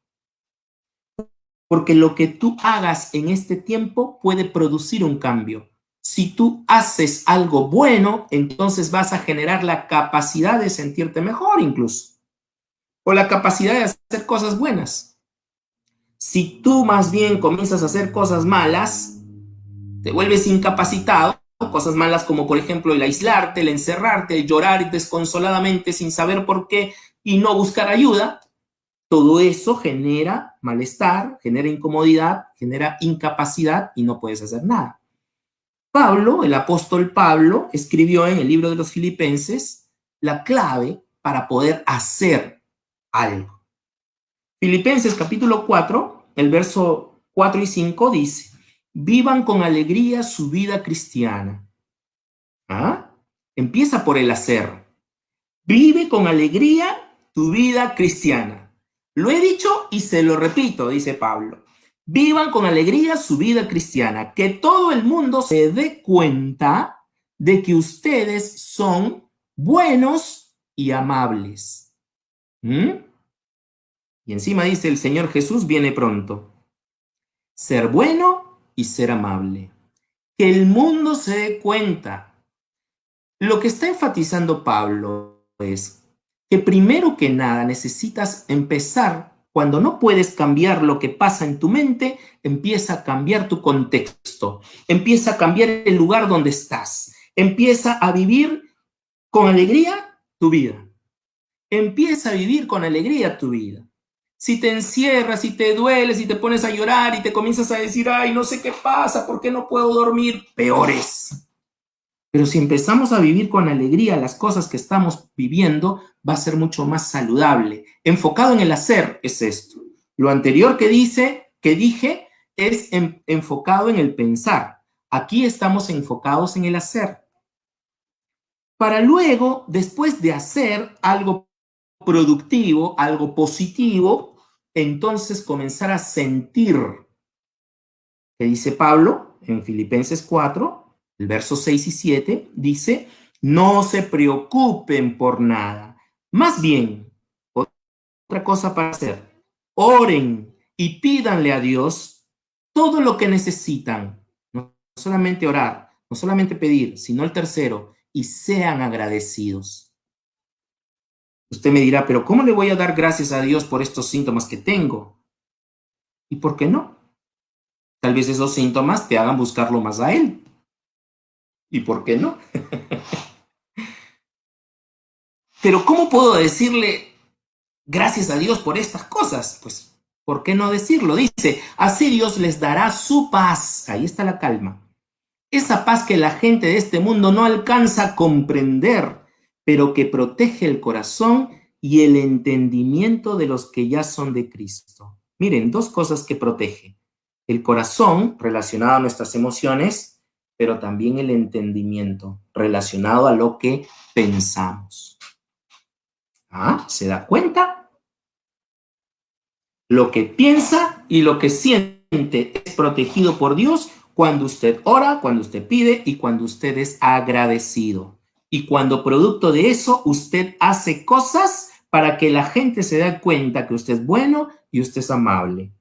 [SPEAKER 1] Porque lo que tú hagas en este tiempo puede producir un cambio. Si tú haces algo bueno, entonces vas a generar la capacidad de sentirte mejor incluso, o la capacidad de hacer cosas buenas. Si tú más bien comienzas a hacer cosas malas, te vuelves incapacitado, cosas malas como por ejemplo el aislarte, el encerrarte, el llorar desconsoladamente sin saber por qué y no buscar ayuda, todo eso genera malestar, genera incomodidad, genera incapacidad y no puedes hacer nada. Pablo, el apóstol Pablo, escribió en el libro de los Filipenses la clave para poder hacer algo. Filipenses capítulo 4, el verso 4 y 5 dice, vivan con alegría su vida cristiana. ¿Ah? Empieza por el hacer. Vive con alegría tu vida cristiana. Lo he dicho y se lo repito, dice Pablo. Vivan con alegría su vida cristiana. Que todo el mundo se dé cuenta de que ustedes son buenos y amables. ¿Mm? Y encima dice el Señor Jesús viene pronto. Ser bueno y ser amable. Que el mundo se dé cuenta. Lo que está enfatizando Pablo es que primero que nada necesitas empezar, cuando no puedes cambiar lo que pasa en tu mente, empieza a cambiar tu contexto, empieza a cambiar el lugar donde estás, empieza a vivir con alegría tu vida. Empieza a vivir con alegría tu vida. Si te encierras, si te dueles, si te pones a llorar y te comienzas a decir, ay, no sé qué pasa, ¿por qué no puedo dormir? Peor es. Pero si empezamos a vivir con alegría las cosas que estamos viviendo, va a ser mucho más saludable. Enfocado en el hacer es esto. Lo anterior que dije es enfocado en el pensar. Aquí estamos enfocados en el hacer. Para luego, después de hacer algo productivo, algo positivo, entonces comenzar a sentir. Que dice Pablo en Filipenses 4, el verso 6 y 7, dice, no se preocupen por nada. Más bien, otra cosa para hacer, oren y pídanle a Dios todo lo que necesitan. No solamente orar, no solamente pedir, sino el tercero, y sean agradecidos. Usted me dirá, pero ¿cómo le voy a dar gracias a Dios por estos síntomas que tengo? ¿Y por qué no? Tal vez esos síntomas te hagan buscarlo más a Él. ¿Y por qué no? Pero ¿cómo puedo decirle gracias a Dios por estas cosas? Pues, ¿por qué no decirlo? Dice, así Dios les dará su paz. Ahí está la calma. Esa paz que la gente de este mundo no alcanza a comprender, pero que protege el corazón y el entendimiento de los que ya son de Cristo. Miren, dos cosas que protege. El corazón, relacionado a nuestras emociones, pero también el entendimiento, relacionado a lo que pensamos. ¿Ah? ¿Se da cuenta? Lo que piensa y lo que siente es protegido por Dios cuando usted ora, cuando usted pide y cuando usted es agradecido. Y cuando producto de eso usted hace cosas para que la gente se dé cuenta que usted es bueno y usted es amable.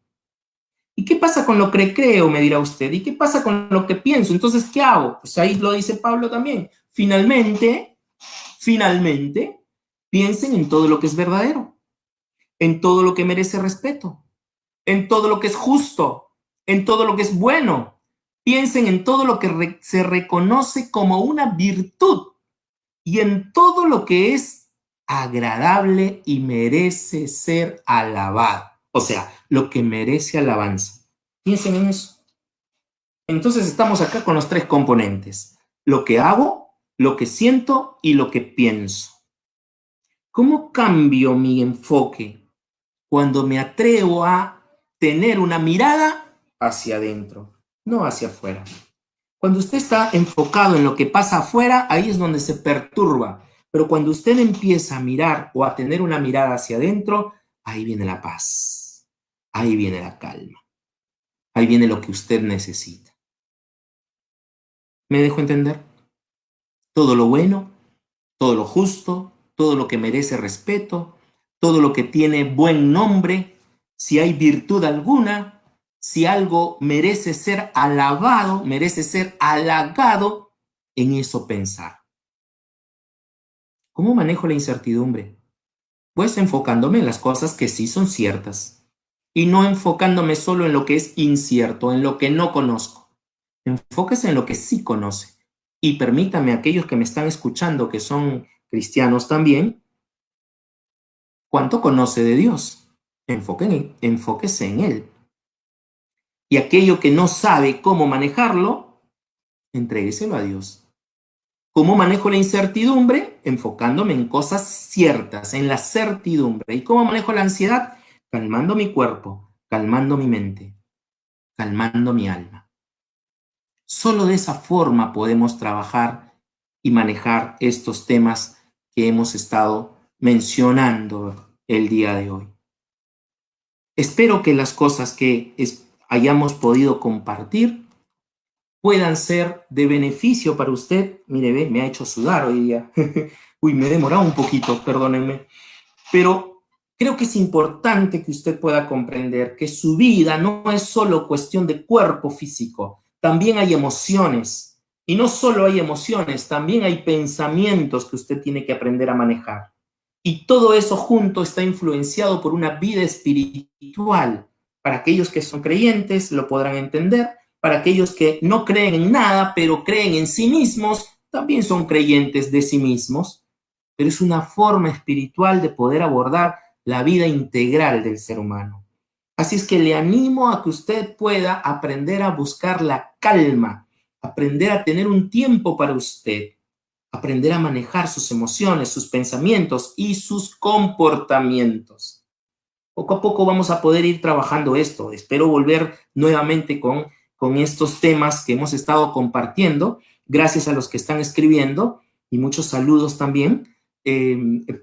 [SPEAKER 1] ¿Y qué pasa con lo que creo? Me dirá usted. ¿Y qué pasa con lo que pienso? Entonces, ¿qué hago? Pues ahí lo dice Pablo también. Finalmente, piensen en todo lo que es verdadero, en todo lo que merece respeto, en todo lo que es justo, en todo lo que es bueno. Piensen en todo lo que se reconoce como una virtud y en todo lo que es agradable y merece ser alabado. O sea, lo que merece alabanza. Piensen en eso. Entonces estamos acá con los tres componentes. Lo que hago, lo que siento y lo que pienso. ¿Cómo cambio mi enfoque cuando me atrevo a tener una mirada hacia adentro, no hacia afuera? Cuando usted está enfocado en lo que pasa afuera, ahí es donde se perturba. Pero cuando usted empieza a mirar o a tener una mirada hacia adentro, ahí viene la paz, ahí viene la calma, ahí viene lo que usted necesita. ¿Me dejo entender? Todo lo bueno, todo lo justo, todo lo que merece respeto, todo lo que tiene buen nombre, si hay virtud alguna, si algo merece ser alabado, merece ser halagado, en eso pensar. ¿Cómo manejo la incertidumbre? Pues enfocándome en las cosas que sí son ciertas y no enfocándome solo en lo que es incierto, en lo que no conozco. Enfóquese en lo que sí conoce y permítame a aquellos que me están escuchando, que son cristianos también, ¿cuánto conoce de Dios? Enfóquese en Él. Y aquello que no sabe cómo manejarlo, entrégueselo a Dios. ¿Cómo manejo la incertidumbre? Enfocándome en cosas ciertas, en la certidumbre. ¿Y cómo manejo la ansiedad? Calmando mi cuerpo, calmando mi mente, calmando mi alma. Solo de esa forma podemos trabajar y manejar estos temas que hemos estado mencionando el día de hoy. Espero que las cosas que hayamos podido compartir puedan ser de beneficio para usted. Mire, ve, me ha hecho sudar hoy día. Uy, me he demorado un poquito, perdónenme. Pero creo que es importante que usted pueda comprender que su vida no es solo cuestión de cuerpo físico, también hay emociones. Y no solo hay emociones, también hay pensamientos que usted tiene que aprender a manejar. Y todo eso junto está influenciado por una vida espiritual. Para aquellos que son creyentes lo podrán entender, para aquellos que no creen en nada, pero creen en sí mismos, también son creyentes de sí mismos. pero es una forma espiritual de poder abordar la vida integral del ser humano. Así es que le animo a que usted pueda aprender a buscar la calma, aprender a tener un tiempo para usted, aprender a manejar sus emociones, sus pensamientos y sus comportamientos. Poco a poco vamos a poder ir trabajando esto. Espero volver nuevamente con estos temas que hemos estado compartiendo. Gracias a los que están escribiendo y muchos saludos también,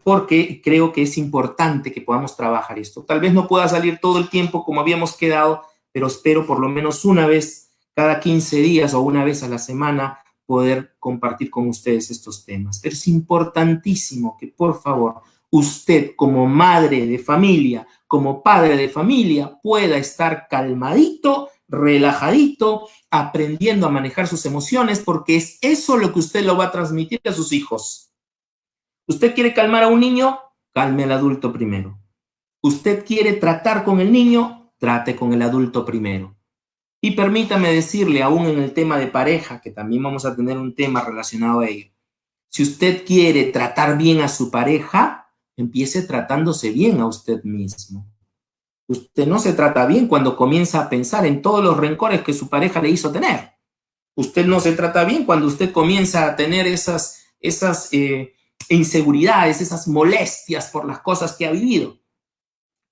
[SPEAKER 1] porque creo que es importante que podamos trabajar esto. Tal vez no pueda salir todo el tiempo como habíamos quedado, pero espero por lo menos una vez cada 15 días o una vez a la semana poder compartir con ustedes estos temas. Pero es importantísimo que, por favor, usted como madre de familia, como padre de familia, pueda estar calmadito, relajadito, aprendiendo a manejar sus emociones, porque es eso lo que usted lo va a transmitir a sus hijos. ¿Usted quiere calmar a un niño? Calme al adulto primero. ¿Usted quiere tratar con el niño? Trate con el adulto primero. Y permítame decirle, aún en el tema de pareja, que también vamos a tener un tema relacionado a ello. Si usted quiere tratar bien a su pareja, empiece tratándose bien a usted mismo. Usted no se trata bien cuando comienza a pensar en todos los rencores que su pareja le hizo tener. Usted no se trata bien cuando usted comienza a tener esas inseguridades, esas molestias por las cosas que ha vivido.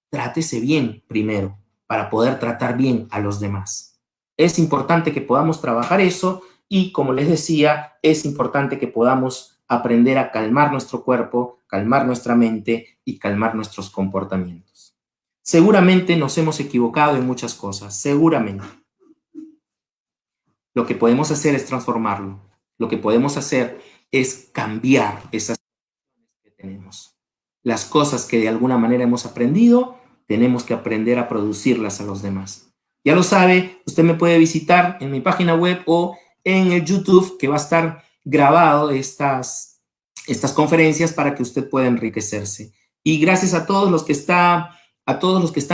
[SPEAKER 1] Trátese bien primero para poder tratar bien a los demás. Es importante que podamos trabajar eso y, como les decía, es importante que podamos aprender a calmar nuestro cuerpo, calmar nuestra mente y calmar nuestros comportamientos. Seguramente nos hemos equivocado en muchas cosas, seguramente. Lo que podemos hacer es transformarlo. Lo que podemos hacer es cambiar esas cosas que tenemos. Las cosas que de alguna manera hemos aprendido, tenemos que aprender a producirlas a los demás. Ya lo sabe, usted me puede visitar en mi página web o en el YouTube, que va a estar grabado estas conferencias para que usted pueda enriquecerse. Y gracias a todos los que están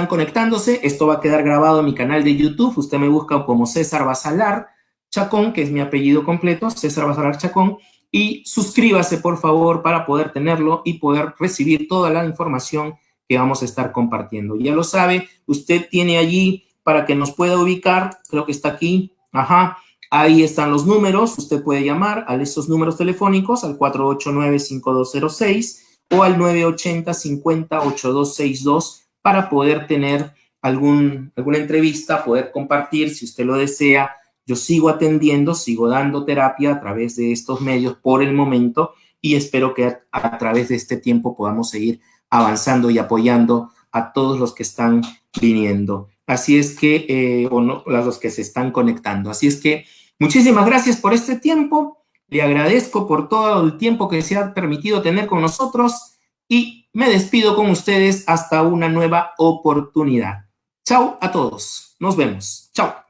[SPEAKER 1] conectándose. Esto va a quedar grabado en mi canal de YouTube. Usted me busca como César Basalar Chacón, que es mi apellido completo, César Basalar Chacón, y suscríbase, por favor, para poder tenerlo y poder recibir toda la información que vamos a estar compartiendo. Ya lo sabe, usted tiene allí para que nos pueda ubicar, creo que está aquí, ahí están los números, usted puede llamar a esos números telefónicos al 489-5206 o al 980-50-8262 para poder tener alguna entrevista, poder compartir, si usted lo desea. Yo sigo atendiendo, sigo dando terapia a través de estos medios por el momento y espero que a través de este tiempo podamos seguir avanzando y apoyando a todos los que están viniendo. Así es que, a los que se están conectando. Así es que muchísimas gracias por este tiempo. Le agradezco por todo el tiempo que se ha permitido tener con nosotros y me despido con ustedes hasta una nueva oportunidad. Chao a todos. Nos vemos. Chao.